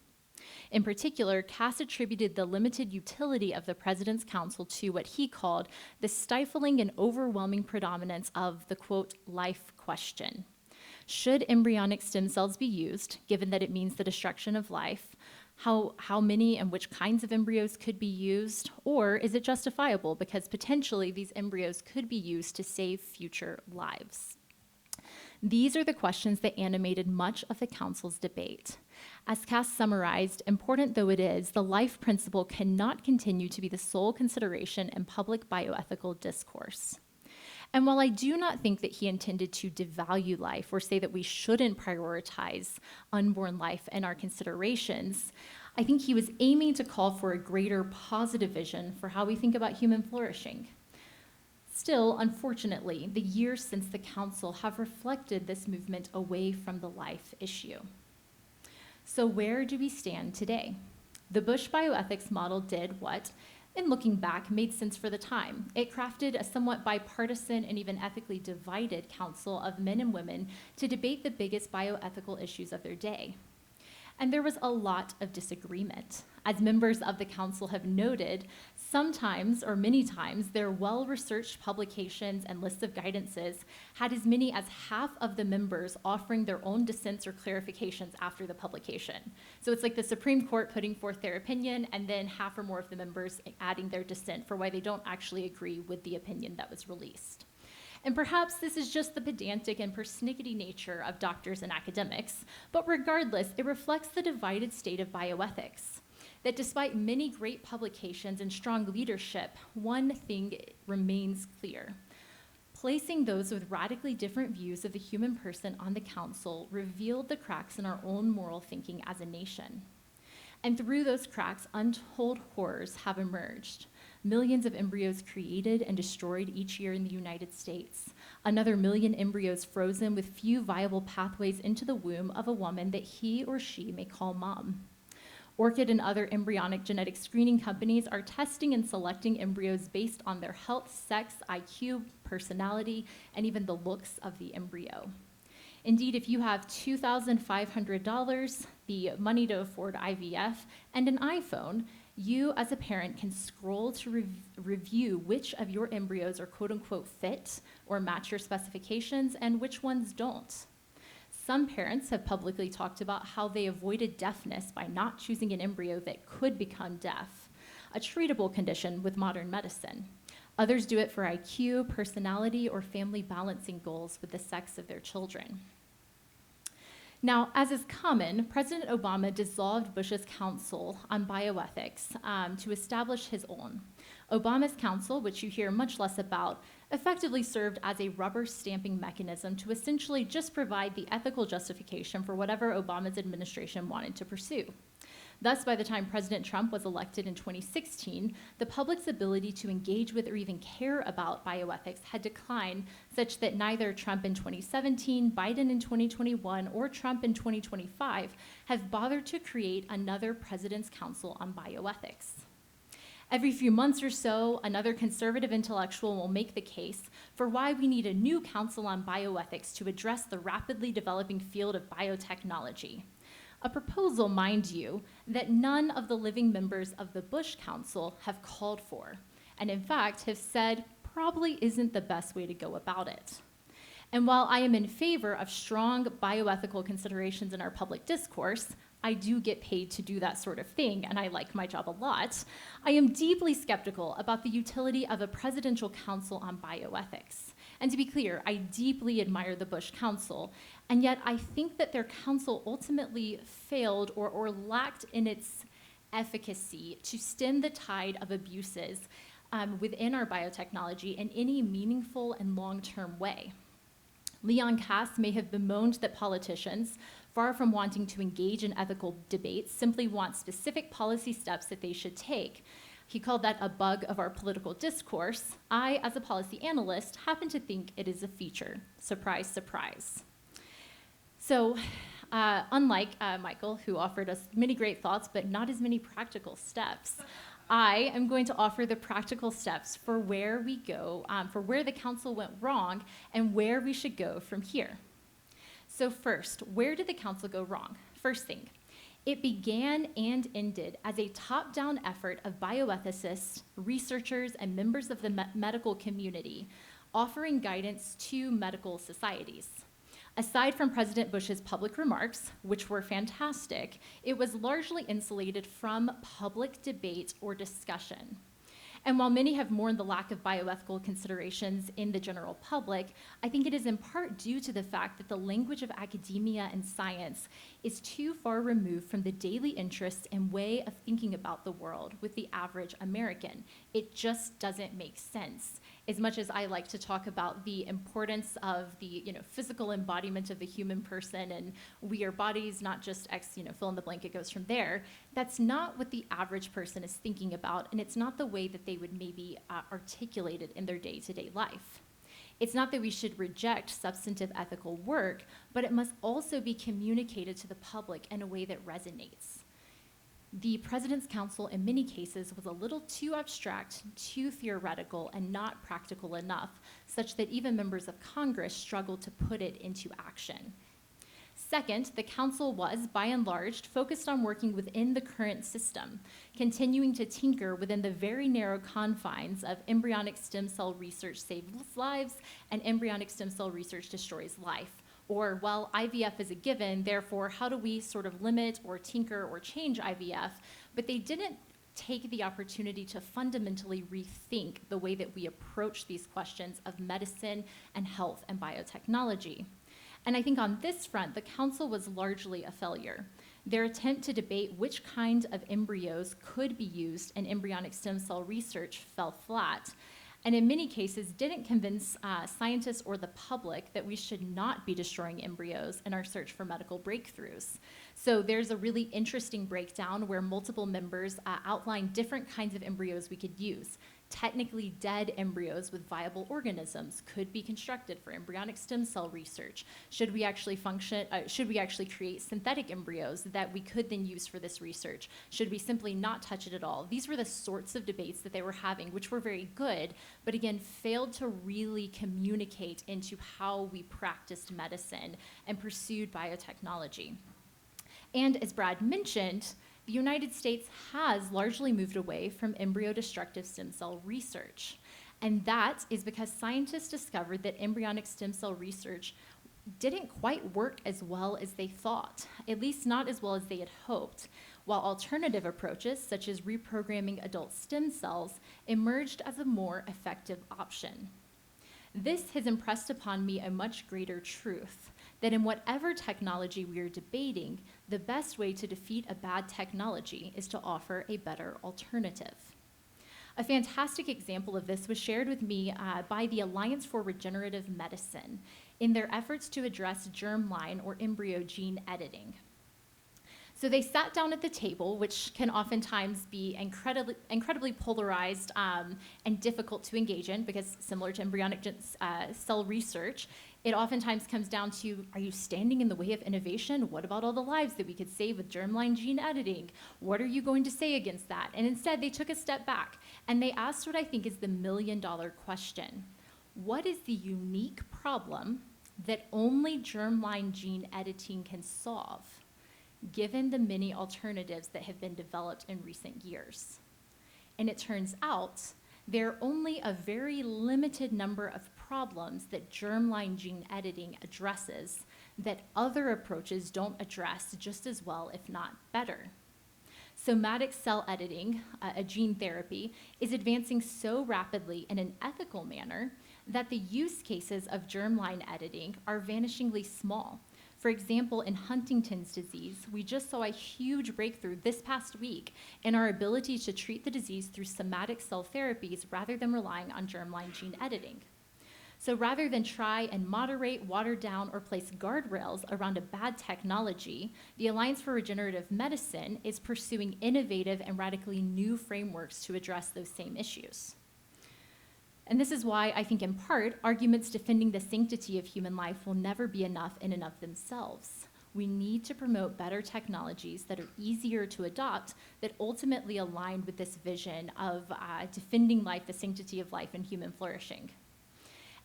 In particular, Cass attributed the limited utility of the President's Council to what he called the stifling and overwhelming predominance of the, quote, life question. Should embryonic stem cells be used, given that it means the destruction of life? How many and which kinds of embryos could be used? Or is it justifiable because potentially these embryos could be used to save future lives? These are the questions that animated much of the Council's debate. As Cass summarized, important though it is, the life principle cannot continue to be the sole consideration in public bioethical discourse. And while I do not think that he intended to devalue life or say that we shouldn't prioritize unborn life in our considerations, I think he was aiming to call for a greater positive vision for how we think about human flourishing. Still, unfortunately, the years since the Council have reflected this movement away from the life issue. So where do we stand today? The Bush bioethics model did what, in looking back, made sense for the time. It crafted a somewhat bipartisan and even ethically divided council of men and women to debate the biggest bioethical issues of their day. And there was a lot of disagreement. As members of the council have noted, sometimes or many times their well-researched publications and lists of guidances had as many as half of the members offering their own dissents or clarifications after the publication. So it's like the Supreme Court putting forth their opinion and then half or more of the members adding their dissent for why they don't actually agree with the opinion that was released. And perhaps this is just the pedantic and persnickety nature of doctors and academics, but regardless, it reflects the divided state of bioethics. That despite many great publications and strong leadership, one thing remains clear. Placing those with radically different views of the human person on the council revealed the cracks in our own moral thinking as a nation. And through those cracks, untold horrors have emerged. Millions of embryos created and destroyed each year in the United States. Another million embryos frozen with few viable pathways into the womb of a woman that he or she may call mom. Orchid and other embryonic genetic screening companies are testing and selecting embryos based on their health, sex, IQ, personality, and even the looks of the embryo. Indeed, if you have $2,500, the money to afford IVF, and an iPhone, you as a parent can scroll to review which of your embryos are quote unquote fit or match your specifications and which ones don't. Some parents have publicly talked about how they avoided deafness by not choosing an embryo that could become deaf, a treatable condition with modern medicine. Others do it for IQ, personality, or family balancing goals with the sex of their children. Now, as is common, President Obama dissolved Bush's Council on Bioethics to establish his own. Obama's council, which you hear much less about, effectively served as a rubber stamping mechanism to essentially just provide the ethical justification for whatever Obama's administration wanted to pursue. Thus, by the time President Trump was elected in 2016, the public's ability to engage with or even care about bioethics had declined, such that neither Trump in 2017, Biden in 2021, or Trump in 2025 have bothered to create another President's Council on Bioethics. Every few months or so, another conservative intellectual will make the case for why we need a new council on bioethics to address the rapidly developing field of biotechnology. A proposal, mind you, that none of the living members of the Bush Council have called for, and in fact have said probably isn't the best way to go about it. And while I am in favor of strong bioethical considerations in our public discourse, I do get paid to do that sort of thing, and I like my job a lot, I am deeply skeptical about the utility of a presidential council on bioethics. And to be clear, I deeply admire the Bush Council, and yet I think that their council ultimately failed or lacked in its efficacy to stem the tide of abuses within our biotechnology in any meaningful and long-term way. Leon Kass may have bemoaned that politicians, far from wanting to engage in ethical debates, simply want specific policy steps that they should take. He called that a bug of our political discourse. I, as a policy analyst, happen to think it is a feature. Surprise, surprise. So, unlike Michael, who offered us many great thoughts, but not as many practical steps, I am going to offer the practical steps for where we go, for where the council went wrong, and where we should go from here. So first, where did the council go wrong? First thing, it began and ended as a top-down effort of bioethicists, researchers, and members of the medical community offering guidance to medical societies. Aside from President Bush's public remarks, which were fantastic, it was largely insulated from public debate or discussion. And while many have mourned the lack of bioethical considerations in the general public, I think it is in part due to the fact that the language of academia and science is too far removed from the daily interests and way of thinking about the world with the average American. It just doesn't make sense. As much as I like to talk about the importance of the physical embodiment of the human person and we are bodies, not just fill in the blank, it goes from there, that's not what the average person is thinking about, and it's not the way that they would maybe articulate it in their day-to-day life. It's not that we should reject substantive ethical work, but it must also be communicated to the public in a way that resonates. The President's Council, in many cases, was a little too abstract, too theoretical, and not practical enough, such that even members of Congress struggled to put it into action. Second, the council was, by and large, focused on working within the current system, continuing to tinker within the very narrow confines of embryonic stem cell research saves lives and embryonic stem cell research destroys life. Or, well, IVF is a given, therefore, how do we sort of limit or tinker or change IVF? But they didn't take the opportunity to fundamentally rethink the way that we approach these questions of medicine and health and biotechnology. And I think on this front, the council was largely a failure. Their attempt to debate which kind of embryos could be used in embryonic stem cell research fell flat, and in many cases didn't convince scientists or the public that we should not be destroying embryos in our search for medical breakthroughs. So there's a really interesting breakdown where multiple members outline different kinds of embryos we could use. Technically dead embryos with viable organisms could be constructed for embryonic stem cell research. Should we actually create synthetic embryos that we could then use for this research? Should we simply not touch it at all? These were the sorts of debates that they were having, which were very good, but again, failed to really communicate into how we practiced medicine and pursued biotechnology. And as Brad mentioned, the United States has largely moved away from embryo-destructive stem cell research. And that is because scientists discovered that embryonic stem cell research didn't quite work as well as they thought, at least not as well as they had hoped, while alternative approaches, such as reprogramming adult stem cells, emerged as a more effective option. This has impressed upon me a much greater truth, that in whatever technology we are debating, the best way to defeat a bad technology is to offer a better alternative. A fantastic example of this was shared with me by the Alliance for Regenerative Medicine in their efforts to address germline or embryo gene editing. So they sat down at the table, which can oftentimes be incredibly polarized and difficult to engage in, because similar to embryonic cell research, it oftentimes comes down to, are you standing in the way of innovation? What about all the lives that we could save with germline gene editing? What are you going to say against that? And instead, they took a step back, and they asked what I think is the million-dollar question. What is the unique problem that only germline gene editing can solve, given the many alternatives that have been developed in recent years? And it turns out there are only a very limited number of problems that germline gene editing addresses that other approaches don't address just as well, if not better. Somatic cell editing, a gene therapy, is advancing so rapidly in an ethical manner that the use cases of germline editing are vanishingly small. For example, in Huntington's disease, we just saw a huge breakthrough this past week in our ability to treat the disease through somatic cell therapies rather than relying on germline gene editing. So rather than try and moderate, water down, or place guardrails around a bad technology, the Alliance for Regenerative Medicine is pursuing innovative and radically new frameworks to address those same issues. And this is why I think, in part, arguments defending the sanctity of human life will never be enough in and of themselves. We need to promote better technologies that are easier to adopt, that ultimately align with this vision of defending life, the sanctity of life, and human flourishing.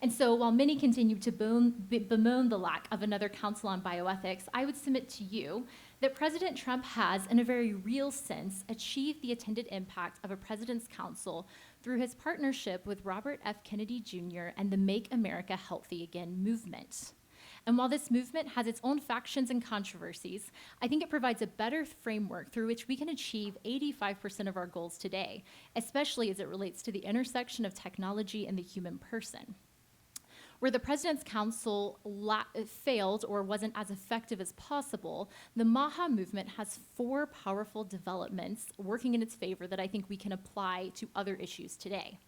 And so while many continue to bemoan the lack of another council on bioethics, I would submit to you that President Trump has, in a very real sense, achieved the intended impact of a president's council through his partnership with Robert F. Kennedy Jr. and the Make America Healthy Again movement. And while this movement has its own factions and controversies, I think it provides a better framework through which we can achieve 85% of our goals today, especially as it relates to the intersection of technology and the human person. Where the President's Council failed or wasn't as effective as possible, the MAHA movement has 4 powerful developments working in its favor that I think we can apply to other issues today.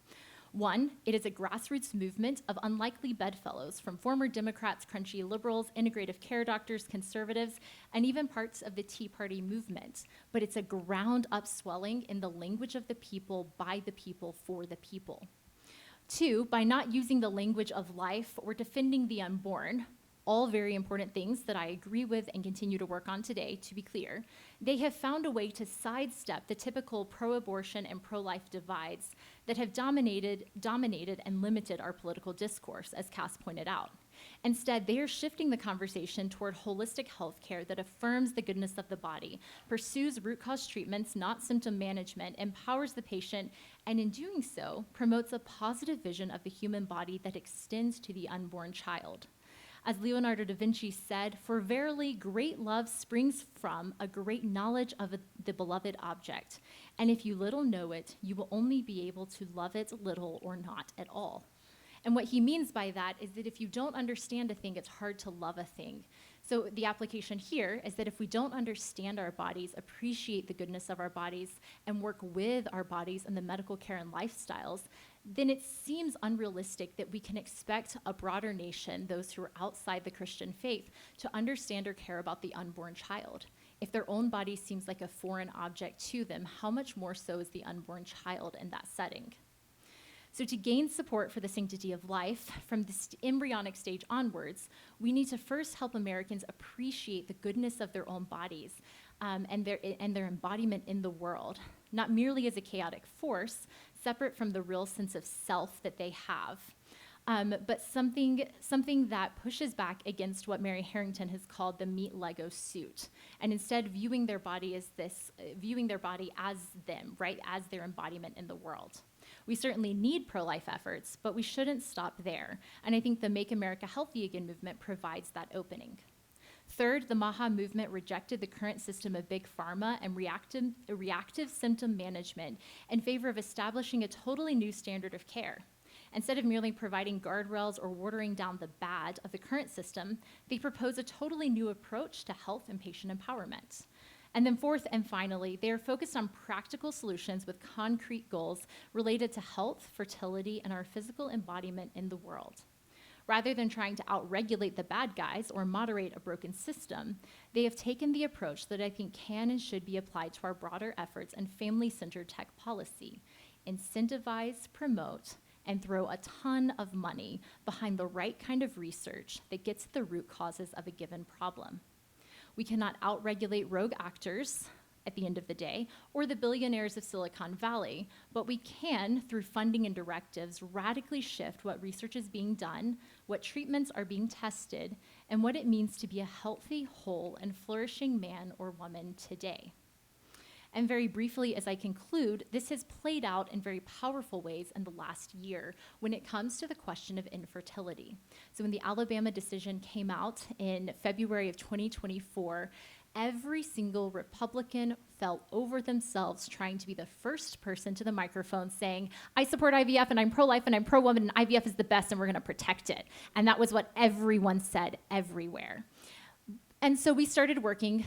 1, it is a grassroots movement of unlikely bedfellows from former Democrats, crunchy liberals, integrative care doctors, conservatives, and even parts of the Tea Party movement. But it's a ground-up swelling in the language of the people, by the people, for the people. 2, by not using the language of life or defending the unborn, all very important things that I agree with and continue to work on today, to be clear, they have found a way to sidestep the typical pro-abortion and pro-life divides that have dominated and limited our political discourse, as Cass pointed out. Instead, they are shifting the conversation toward holistic health care that affirms the goodness of the body, pursues root cause treatments, not symptom management, empowers the patient, and in doing so, promotes a positive vision of the human body that extends to the unborn child. As Leonardo da Vinci said, "For verily great love springs from a great knowledge of the beloved object. And if you little know it, you will only be able to love it little or not at all." And what he means by that is that if you don't understand a thing, it's hard to love a thing. So the application here is that if we don't understand our bodies, appreciate the goodness of our bodies, and work with our bodies in the medical care and lifestyles, then it seems unrealistic that we can expect a broader nation, those who are outside the Christian faith, to understand or care about the unborn child. If their own body seems like a foreign object to them, how much more so is the unborn child in that setting? So to gain support for the sanctity of life from this embryonic stage onwards, we need to first help Americans appreciate the goodness of their own bodies and their embodiment in the world, not merely as a chaotic force, separate from the real sense of self that they have, but something that pushes back against what Mary Harrington has called the meat Lego suit, and instead viewing their body as them, right, as their embodiment in the world. We certainly need pro-life efforts, but we shouldn't stop there, and I think the Make America Healthy Again movement provides that opening. Third, the MAHA movement rejected the current system of big pharma and reactive symptom management in favor of establishing a totally new standard of care. Instead of merely providing guardrails or watering down the bad of the current system, they propose a totally new approach to health and patient empowerment. And then fourth and finally, they are focused on practical solutions with concrete goals related to health, fertility, and our physical embodiment in the world. Rather than trying to outregulate the bad guys or moderate a broken system, they have taken the approach that I think can and should be applied to our broader efforts in family-centered tech policy: incentivize, promote, and throw a ton of money behind the right kind of research that gets at the root causes of a given problem. We cannot outregulate rogue actors at the end of the day, or the billionaires of Silicon Valley, but we can, through funding and directives, radically shift what research is being done, what treatments are being tested, and what it means to be a healthy, whole, and flourishing man or woman today. And very briefly, as I conclude, this has played out in very powerful ways in the last year when it comes to the question of infertility. So when the Alabama decision came out in February of 2024, every single Republican fell over themselves trying to be the first person to the microphone saying, "I support IVF and I'm pro-life and I'm pro-woman and IVF is the best and we're gonna protect it." And that was what everyone said everywhere. And so we started working,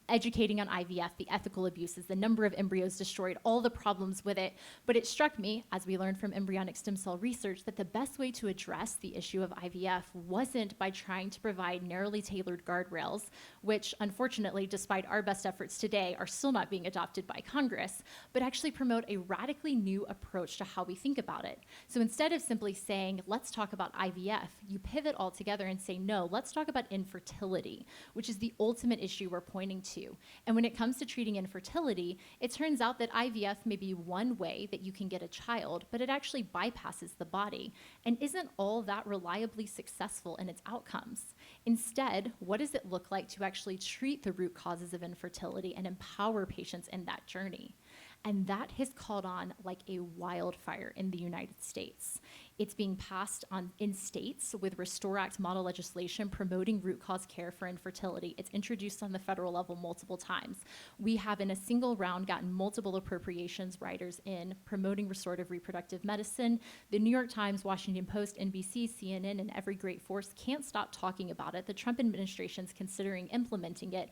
educating on IVF, the ethical abuses, the number of embryos destroyed, all the problems with it. But it struck me, as we learned from embryonic stem cell research, that the best way to address the issue of IVF wasn't by trying to provide narrowly tailored guardrails, which unfortunately, despite our best efforts today, are still not being adopted by Congress, but actually promote a radically new approach to how we think about it. So instead of simply saying, let's talk about IVF, you pivot altogether and say, no, let's talk about infertility, which is the ultimate issue we're pointing to. And when it comes to treating infertility, it turns out that IVF may be one way that you can get a child, but it actually bypasses the body and isn't all that reliably successful in its outcomes. Instead, what does it look like to actually treat the root causes of infertility and empower patients in that journey? And that has caught on like a wildfire in the United States. It's being passed on in states with Restore Act model legislation promoting root cause care for infertility. It's introduced on the federal level multiple times. We have in a single round gotten multiple appropriations riders in promoting restorative reproductive medicine. The New York Times, Washington Post, NBC, CNN, and every great force can't stop talking about it. The Trump administration's considering implementing it.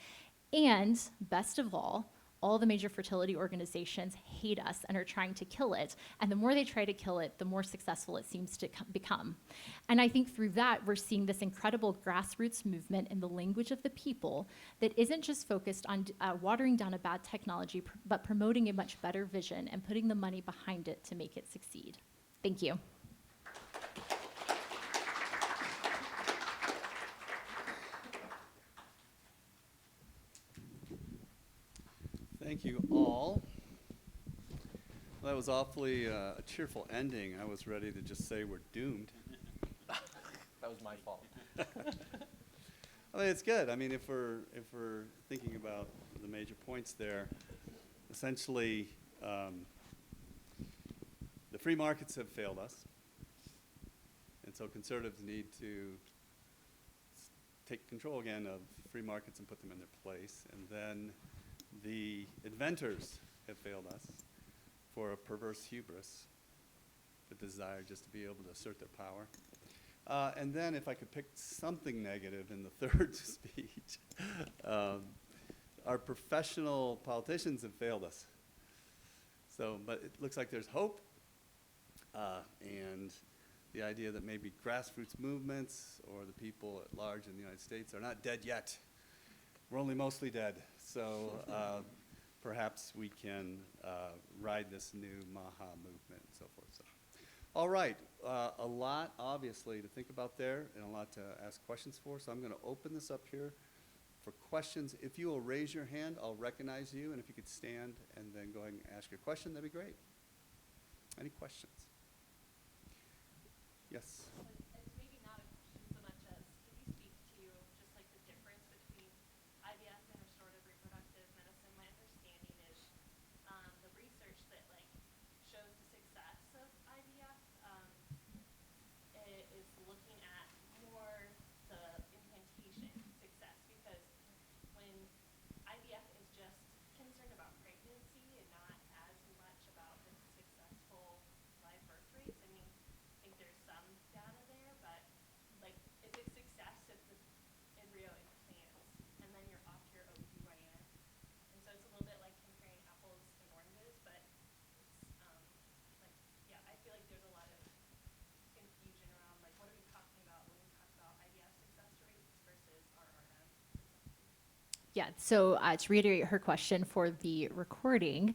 And best of all the major fertility organizations hate us and are trying to kill it. And the more they try to kill it, the more successful it seems to become. And I think through that, we're seeing this incredible grassroots movement in the language of the people that isn't just focused on watering down a bad technology, but promoting a much better vision and putting the money behind it to make it succeed. Thank you. Thank you all. Well, that was awfully a cheerful ending. I was ready to just say we're doomed. That was my my fault. I mean, it's good. I mean, if we're thinking about the major points there, essentially, the free markets have failed us, and so conservatives need to take control again of free markets and put them in their place. And then the inventors have failed us for a perverse hubris, the desire just to be able to assert their power. And then if I could pick something negative in the third speech, our professional politicians have failed us. So, but it looks like there's hope, and the idea that maybe grassroots movements or the people at large in the United States are not dead yet. We're only mostly dead. So perhaps we can ride this new Maha movement and so forth. So, all right, a lot obviously to think about there and a lot to ask questions for. So I'm going to open this up here for questions. If you will raise your hand, I'll recognize you. And if you could stand and then go ahead and ask your question, that'd be great. Any questions? Yes. It's maybe not a question so much as, can you speak to just like the difference between IVF and restorative reproductive medicine? My understanding is the research that like shows the success of IVF is looking at more the implantation success, because when IVF is just concerned about pregnancy and not as much about the successful live birth rates. I mean, I think there's some data there, but like, is it success if the embryo implants and then you're off your OBGYN? And so it's a little bit like comparing apples and oranges, but it's like, yeah, I feel like there's a lot of confusion around like, what are we talking about when we talk about IVF success rates versus RRM? Yeah, so to reiterate her question for the recording,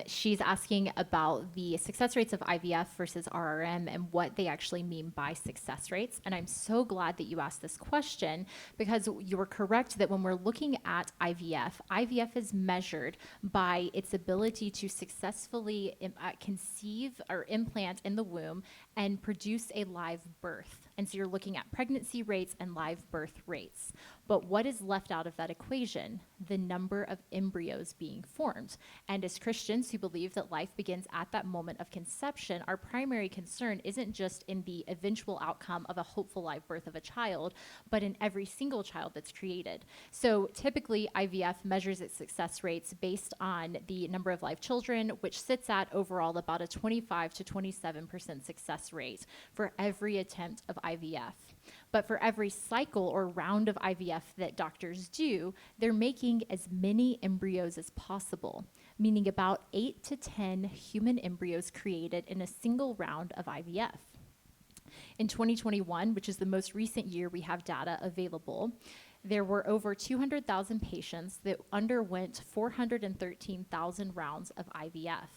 she's asking about the success rates of IVF versus RRM and what they actually mean by success rates. And I'm so glad that you asked this question, because you're correct that when we're looking at IVF, IVF is measured by its ability to successfully conceive or implant in the womb and produce a live birth. And so you're looking at pregnancy rates and live birth rates. But what is left out of that equation? The number of embryos being formed. And as Christians who believe that life begins at that moment of conception, our primary concern isn't just in the eventual outcome of a hopeful live birth of a child, but in every single child that's created. So typically IVF measures its success rates based on the number of live children, which sits at overall about a 25 to 27% success rate for every attempt of IVF. But for every cycle or round of IVF that doctors do, they're making as many embryos as possible, meaning about 8 to 10 human embryos created in a single round of IVF. In 2021, which is the most recent year we have data available, there were over 200,000 patients that underwent 413,000 rounds of IVF.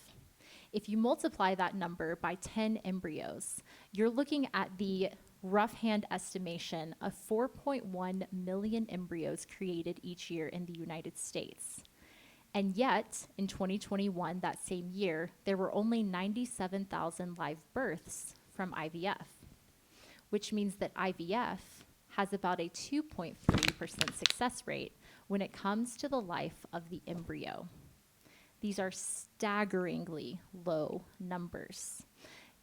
If you multiply that number by 10 embryos, you're looking at the rough hand estimation of 4.1 million embryos created each year in the United States. And yet, in 2021, that same year, there were only 97,000 live births from IVF, which means that IVF has about a 2.3% success rate when it comes to the life of the embryo. These are staggeringly low numbers.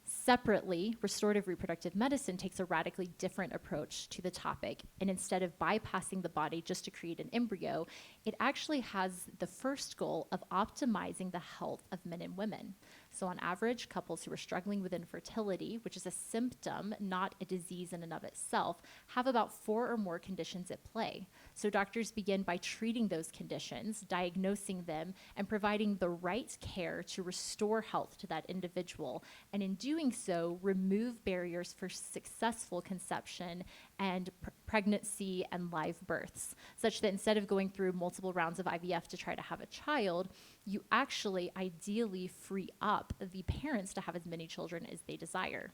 Separately, restorative reproductive medicine takes a radically different approach to the topic, and instead of bypassing the body just to create an embryo, it actually has the first goal of optimizing the health of men and women. So on average, couples who are struggling with infertility, which is a symptom, not a disease in and of itself, have about 4 or more conditions at play. So doctors begin by treating those conditions, diagnosing them, and providing the right care to restore health to that individual. And in doing so, remove barriers for successful conception and pregnancy and live births, such that instead of going through multiple rounds of IVF to try to have a child, you actually ideally free up the parents to have as many children as they desire.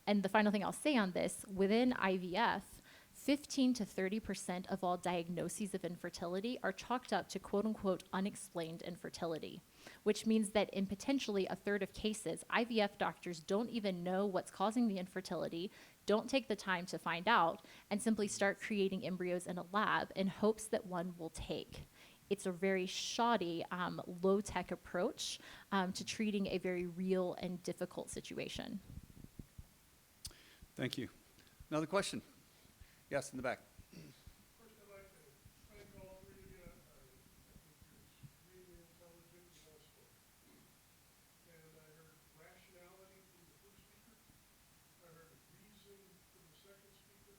And the final thing I'll say on this, within IVF, 15 to 30% of all diagnoses of infertility are chalked up to quote unquote unexplained infertility, which means that in potentially a third of cases, IVF doctors don't even know what's causing the infertility, don't take the time to find out and simply start creating embryos in a lab in hopes that one will take. It's a very shoddy, low-tech approach to treating a very real and difficult situation. Thank you. Another question? Yes, in the back. First, I'd like to thank all three of you. I think you're extremely intelligent and well spoken. And I heard rationality from the first speaker. I heard reason from the second speaker.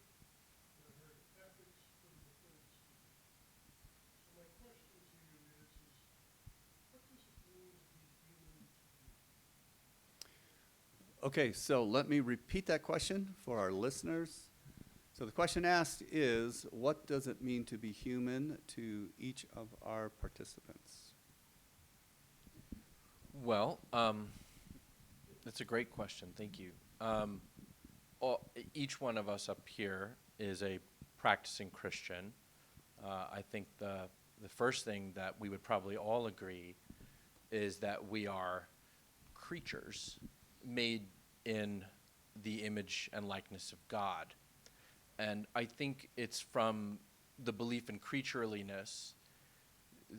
And I heard ethics from the third speaker. So my question to you is what does it mean to be human to you? Okay, so let me repeat that question for our listeners. So the question asked is, what does it mean to be human to each of our participants? Well, that's a great question. Thank you. Each one of us up here is a practicing Christian. I think the first thing that we would probably all agree is that we are creatures made in the image and likeness of God. And I think it's from the belief in creatureliness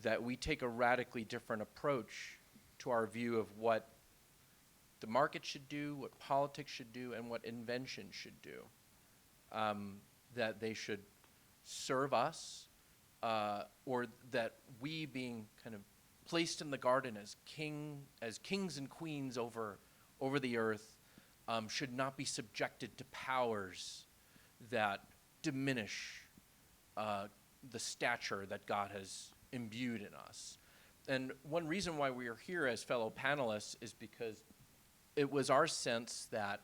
that we take a radically different approach to our view of what the market should do, what politics should do, and what invention should do. That they should serve us, or that we, being kind of placed in the garden as kings and queens over the earth, should not be subjected to powers that diminish the stature that God has imbued in us. And one reason why we are here as fellow panelists is because it was our sense that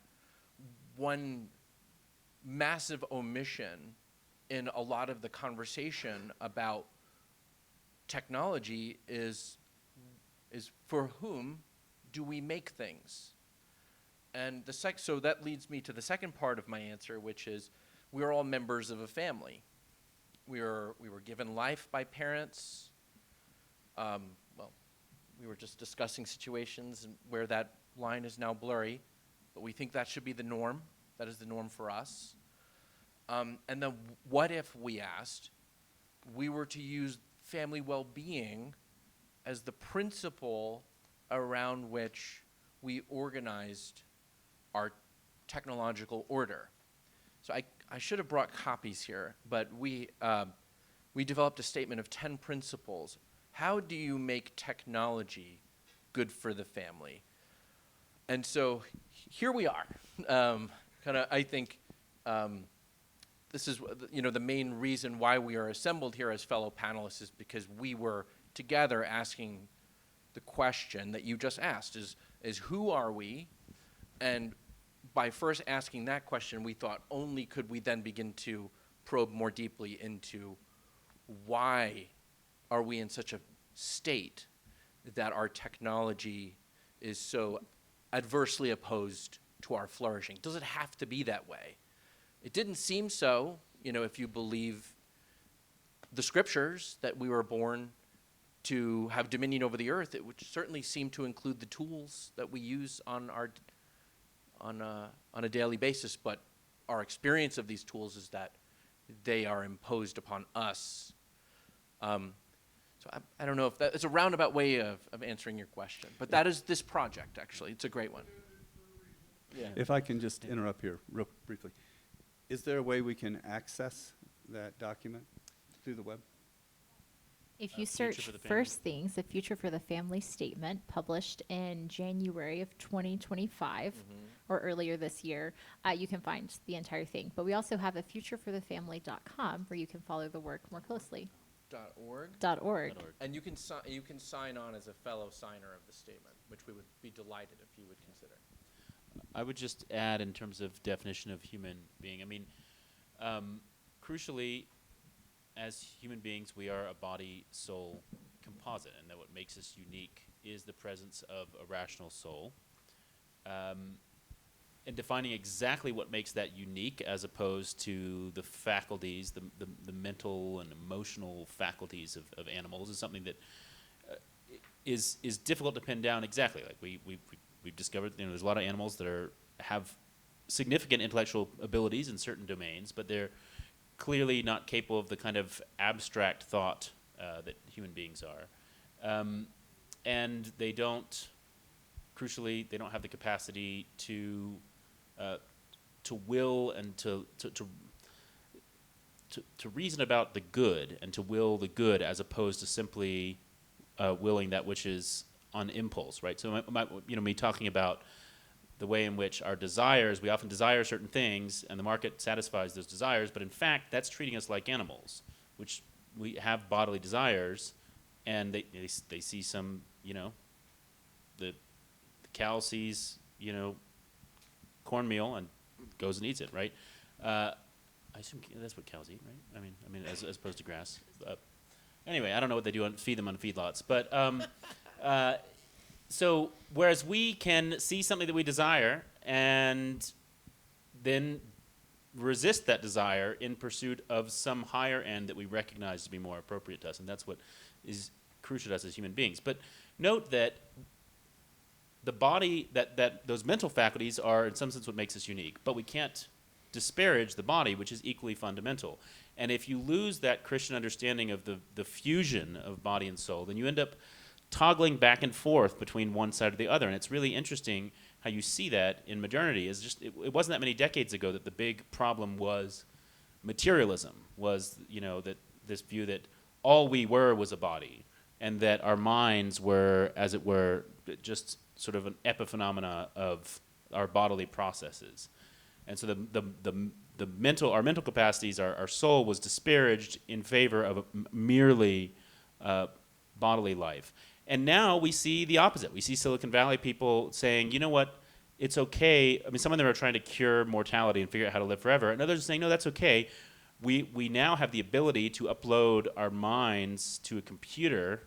one massive omission in a lot of the conversation about technology is for whom do we make things? And so that leads me to the second part of my answer, which is we're all members of a family. We were given life by parents. We were just discussing situations where that line is now blurry, but we think that should be the norm. That is the norm for us. And then what if, we asked, we were to use family well-being as the principle around which we organized our technological order? So I should have brought copies here, but we developed a statement of 10 principles. How do you make technology good for the family? And so here we are. I think this is the main reason why we are assembled here as fellow panelists is because we were together asking the question that you just asked, is who are we? And by first asking that question, we thought only could we then begin to probe more deeply into why are we in such a state that our technology is so adversely opposed to our flourishing. Does it have to be that way? It didn't seem so, if you believe the scriptures that we were born to have dominion over the earth. It would certainly seem to include the tools that we use on a daily basis, but our experience of these tools is that they are imposed upon us. So I don't know if it's a roundabout way of answering your question, but that is this project, actually. It's a great one. Yeah. If I can just interrupt here real briefly. Is there a way we can access that document through the web? If you Future search for the Family. First Things, the Future for the Family Statement, published in January of 2025, or earlier this year, you can find the entire thing. But we also have a futureforthefamily.com where you can follow the work more closely. .org. .org. And you can sign on as a fellow signer of the statement, which we would be delighted if you would consider. I would just add in terms of definition of human being, crucially, as human beings, we are a body-soul composite, and that what makes us unique is the presence of a rational soul. And defining exactly what makes that unique as opposed to the faculties, the mental and emotional faculties of animals is something that is difficult to pin down exactly. Like we've discovered, there's a lot of animals that have significant intellectual abilities in certain domains, but they're clearly not capable of the kind of abstract thought that human beings are. And they don't, crucially, they don't have the capacity to will and to reason about the good and to will the good as opposed to simply willing that which is on impulse, right? So, me talking about the way in which our desires, we often desire certain things, and the market satisfies those desires, but in fact, that's treating us like animals, which we have bodily desires, and they see some, the cow sees, cornmeal and goes and eats it, right? I assume that's what cows eat, right? I mean, as opposed to grass. Anyway, I don't know what they do feed them on feedlots, but so whereas we can see something that we desire and then resist that desire in pursuit of some higher end that we recognize to be more appropriate to us, and that's what is crucial to us as human beings. But note that the body, that those mental faculties are in some sense what makes us unique, but we can't disparage the body, which is equally fundamental. And if you lose that Christian understanding of the fusion of body and soul, then you end up toggling back and forth between one side or the other. And it's really interesting how you see that in modernity. It wasn't that many decades ago that the big problem was materialism, was that this view that all we were was a body, and that our minds were, as it were, just sort of an epiphenomena of our bodily processes. And so our mental capacities, our soul was disparaged in favor of merely bodily life. And now we see the opposite. We see Silicon Valley people saying, you know what, it's okay. I mean, some of them are trying to cure mortality and figure out how to live forever. And others are saying, no, that's okay. We now have the ability to upload our minds to a computer,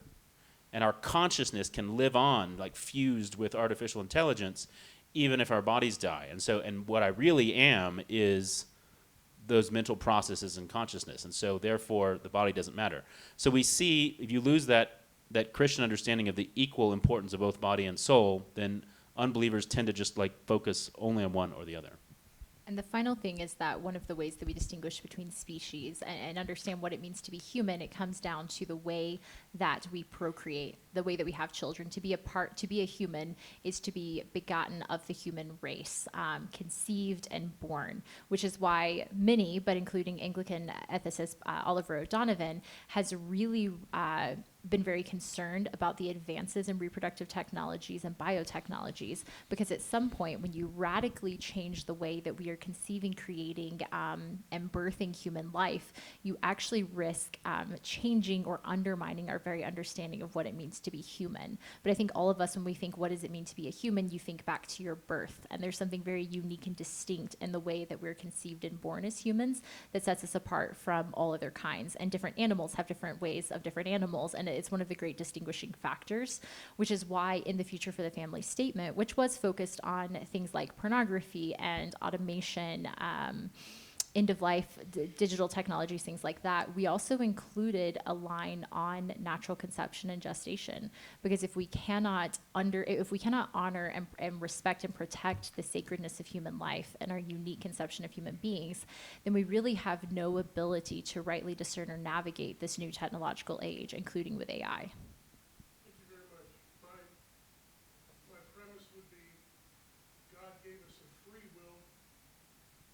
and our consciousness can live on, like fused with artificial intelligence, even if our bodies die. And what I really am is those mental processes and consciousness. And so therefore the body doesn't matter. So we see, if you lose that Christian understanding of the equal importance of both body and soul, then unbelievers tend to just focus only on one or the other. And the final thing is that one of the ways that we distinguish between species and understand what it means to be human, it comes down to the way that we procreate, the way that we have children. To be a human is to be begotten of the human race, conceived and born, which is why many, but including Anglican ethicist Oliver O'Donovan, has really been very concerned about the advances in reproductive technologies and biotechnologies, because at some point when you radically change the way that we are conceiving, creating, and birthing human life, you actually risk changing or undermining our very understanding of what it means to be human. But I think all of us, when we think, what does it mean to be a human, you think back to your birth, and there's something very unique and distinct in the way that we're conceived and born as humans that sets us apart from all other kinds. And different animals have different ways of different animals, and it's one of the great distinguishing factors, which is why in the Future for the Family statement, which was focused on things like pornography and automation, end-of-life digital technologies, things like that, we also included a line on natural conception and gestation. Because if we cannot honor and respect and protect the sacredness of human life and our unique conception of human beings, then we really have no ability to rightly discern or navigate this new technological age, including with AI. Thank you very much. My premise would be God gave us a free will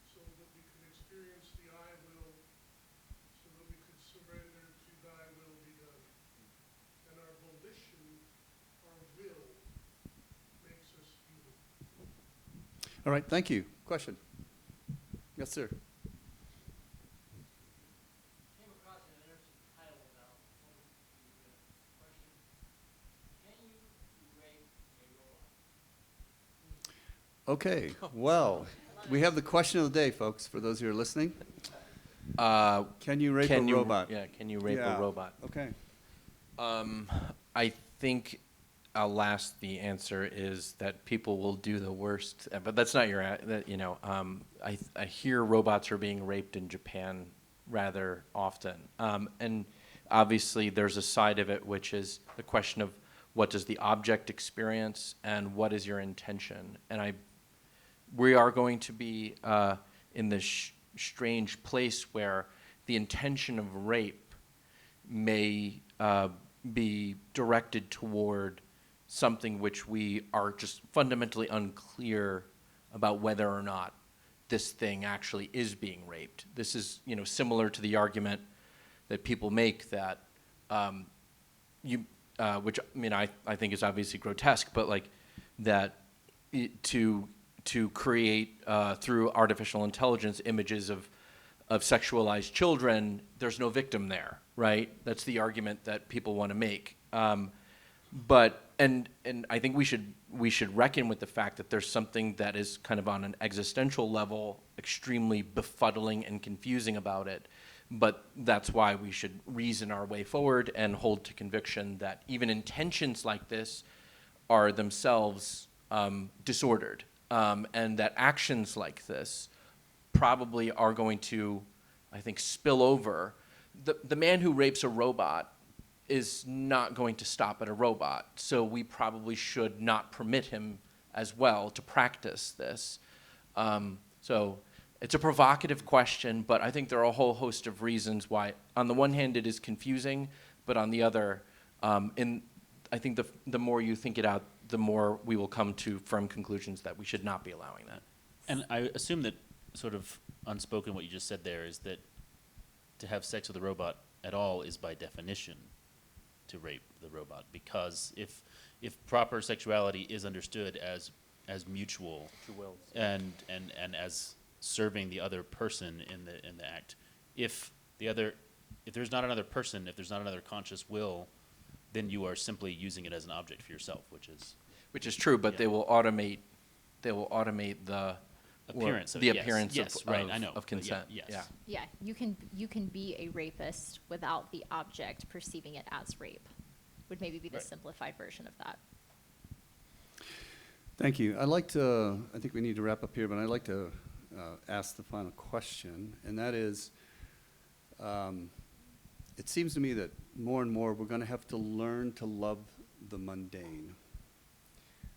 so that we could experience the I will, so that we could surrender to thy will be done. And our volition, our will, makes us human. All right, thank you. Question? Yes, sir. Came across an interesting title about the question, can you rape a robot? Okay, well, we have the question of the day, folks, for those who are listening. Can you rape a robot? Yeah, can you rape Yeah. a robot? Okay. I think the answer is that people will do the worst, but that's not I hear robots are being raped in Japan rather often. And obviously there's a side of it which is the question of what does the object experience and what is your intention. And we are going to be in this strange place where the intention of rape may be directed toward something which we are just fundamentally unclear about whether or not this thing actually is being raped. This is, similar to the argument that people make that which I think is obviously grotesque, but like that to create through artificial intelligence images of sexualized children, there's no victim there, right? That's the argument that people want to make. But I think we should reckon with the fact that there's something that is kind of on an existential level extremely befuddling and confusing about it. But that's why we should reason our way forward and hold to conviction that even intentions like this are themselves disordered, and that actions like this probably are going to, I think, spill over. The man who rapes a robot is not going to stop at a robot, so we probably should not permit him as well to practice this. So it's a provocative question, but I think there are a whole host of reasons why, on the one hand, it is confusing, but on the other, I think the more you think it out, the more we will come to firm conclusions that we should not be allowing that. And I assume that sort of unspoken what you just said there is that to have sex with a robot at all is by definition to rape the robot, because if proper sexuality is understood as mutual and as serving the other person in the act, if there's not another person, if there's not another conscious will, then you are simply using it as an object for yourself, which is true, but yeah. they will automate the appearance of the it, yes. appearance Yes, of, right, of, I know, of but consent. yeah, yes. Yeah, you can be a rapist without the object perceiving it as rape. Would maybe be the Right. simplified version of that. Thank you. I think we need to wrap up here, but I'd like to ask the final question, and that is, it seems to me that more and more we're going to have to learn to love the mundane,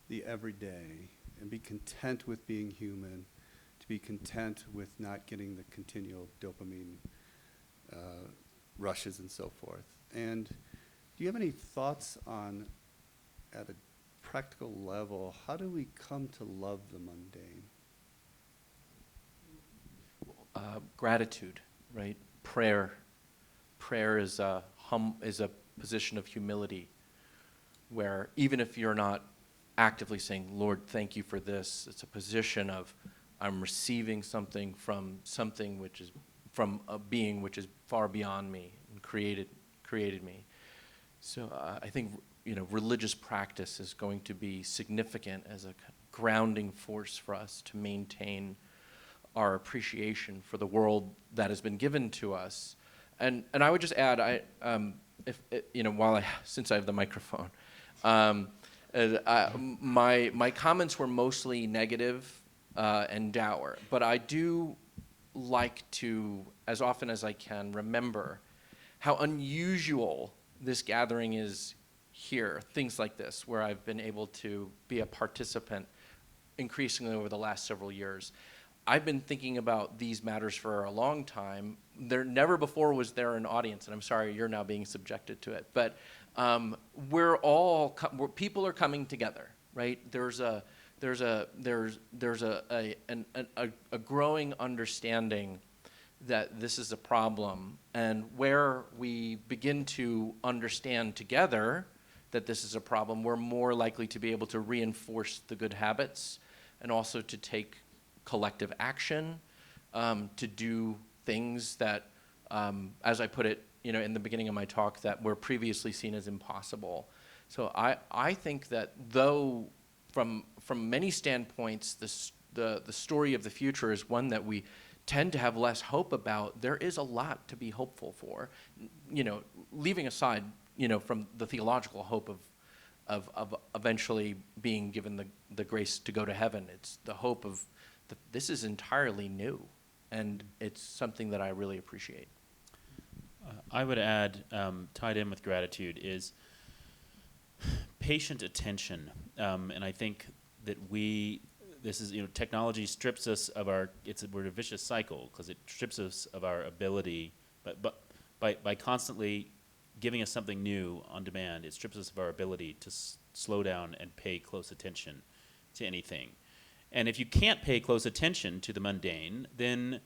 the everyday, and be content with being human, to be content with not getting the continual dopamine rushes and so forth. And do you have any thoughts on, at a practical level, how do we come to love the mundane? Gratitude, right? Prayer is a position of humility, where even if you're not actively saying, Lord, thank you for this, it's a position of I'm receiving something from something which is from a being which is far beyond me and created me. So I think religious practice is going to be significant as a grounding force for us to maintain our appreciation for the world that has been given to us. And I would just add, since I have the microphone, my comments were mostly negative and dour, but I do like to, as often as I can, remember how unusual this gathering is here, things like this, where I've been able to be a participant increasingly over the last several years. I've been thinking about these matters for a long time. There never before was there an audience, and I'm sorry you're now being subjected to it. But people are coming together, right? There's a growing understanding that this is a problem, and where we begin to understand together that this is a problem, we're more likely to be able to reinforce the good habits and also to take collective action, to do things that, as I put it, in the beginning of my talk, that were previously seen as impossible. So I think that though from many standpoints, the story of the future is one that we tend to have less hope about, there is a lot to be hopeful for. Leaving aside, from the theological hope of eventually being given the grace to go to heaven, it's the hope of this is entirely new, and it's something that I really appreciate. I would add, tied in with gratitude, is patient attention. And I think that this is, technology strips us of we're in a vicious cycle because it strips us of our ability, but by constantly giving us something new on demand, it strips us of our ability to slow down and pay close attention to anything. And if you can't pay close attention to the mundane, then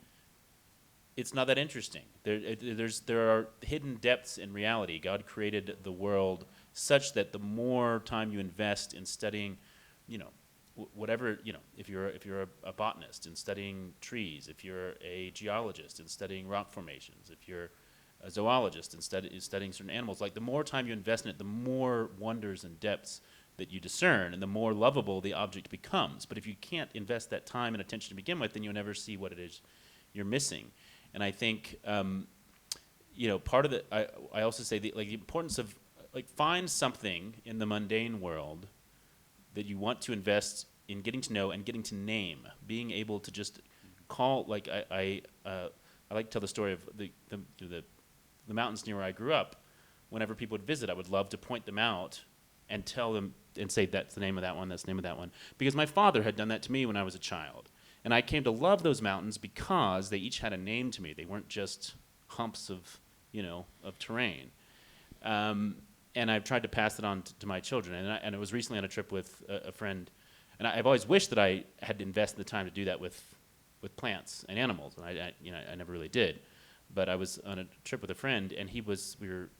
it's not that interesting. There are hidden depths in reality. God created the world such that the more time you invest in studying, whatever, if you're a botanist in studying trees, if you're a geologist in studying rock formations, if you're a zoologist in studying certain animals, like the more time you invest in it, the more wonders and depths that you discern, and the more lovable the object becomes. But if you can't invest that time and attention to begin with, then you'll never see what it is you're missing. And I think, part of I also say the importance of, find something in the mundane world that you want to invest in getting to know and getting to name, being able to just call, I like to tell the story of the mountains near where I grew up. Whenever people would visit, I would love to point them out and tell them and say, that's the name of that one, that's the name of that one. Because my father had done that to me when I was a child. And I came to love those mountains because they each had a name to me. They weren't just humps of terrain. And I've tried to pass it on to my children. And I was recently on a trip with a friend, and I've always wished that I had invested the time to do that with plants and animals, and I never really did. But I was on a trip with a friend, and we were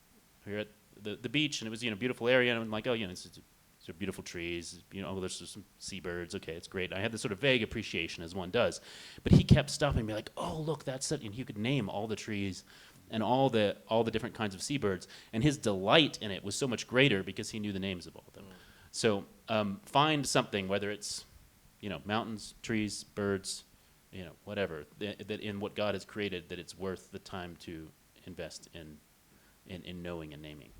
at the beach, and it was a beautiful area, and I'm like, it's sort of beautiful trees, there's some seabirds, okay, it's great. And I had this sort of vague appreciation, as one does. But he kept stopping me like, oh, look, that's it. And he could name all the trees and all the different kinds of seabirds. And his delight in it was so much greater because he knew the names of all of them. So find something, whether it's, mountains, trees, birds, whatever, that in what God has created, that it's worth the time to invest in knowing and naming.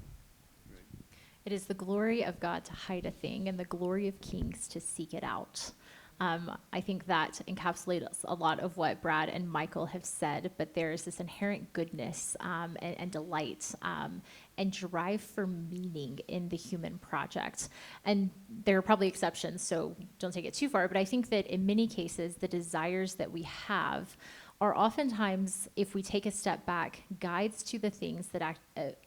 It is the glory of God to hide a thing and the glory of kings to seek it out. I think that encapsulates a lot of what Brad and Michael have said, but there is this inherent goodness and delight and drive for meaning in the human project. And there are probably exceptions, so don't take it too far, but I think that in many cases, the desires that we have are oftentimes, if we take a step back, guides to the things that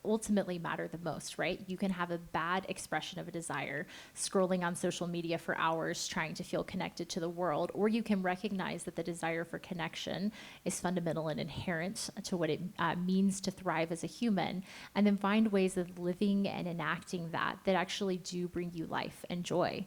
ultimately matter the most, right? You can have a bad expression of a desire, scrolling on social media for hours, trying to feel connected to the world, or you can recognize that the desire for connection is fundamental and inherent to what it means to thrive as a human, and then find ways of living and enacting that actually do bring you life and joy.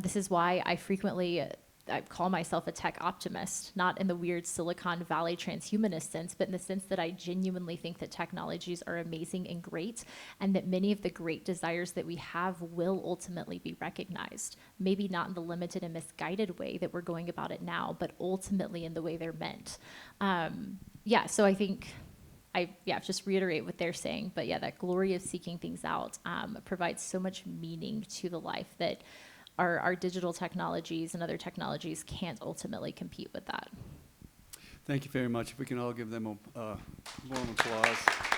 This is why I call myself a tech optimist, not in the weird Silicon Valley transhumanist sense, but in the sense that I genuinely think that technologies are amazing and great, and that many of the great desires that we have will ultimately be recognized. Maybe not in the limited and misguided way that we're going about it now, but ultimately in the way they're meant. So I think just reiterate what they're saying, but that glory of seeking things out provides so much meaning to the life that our digital technologies and other technologies can't ultimately compete with that. Thank you very much. If we can all give them a warm applause.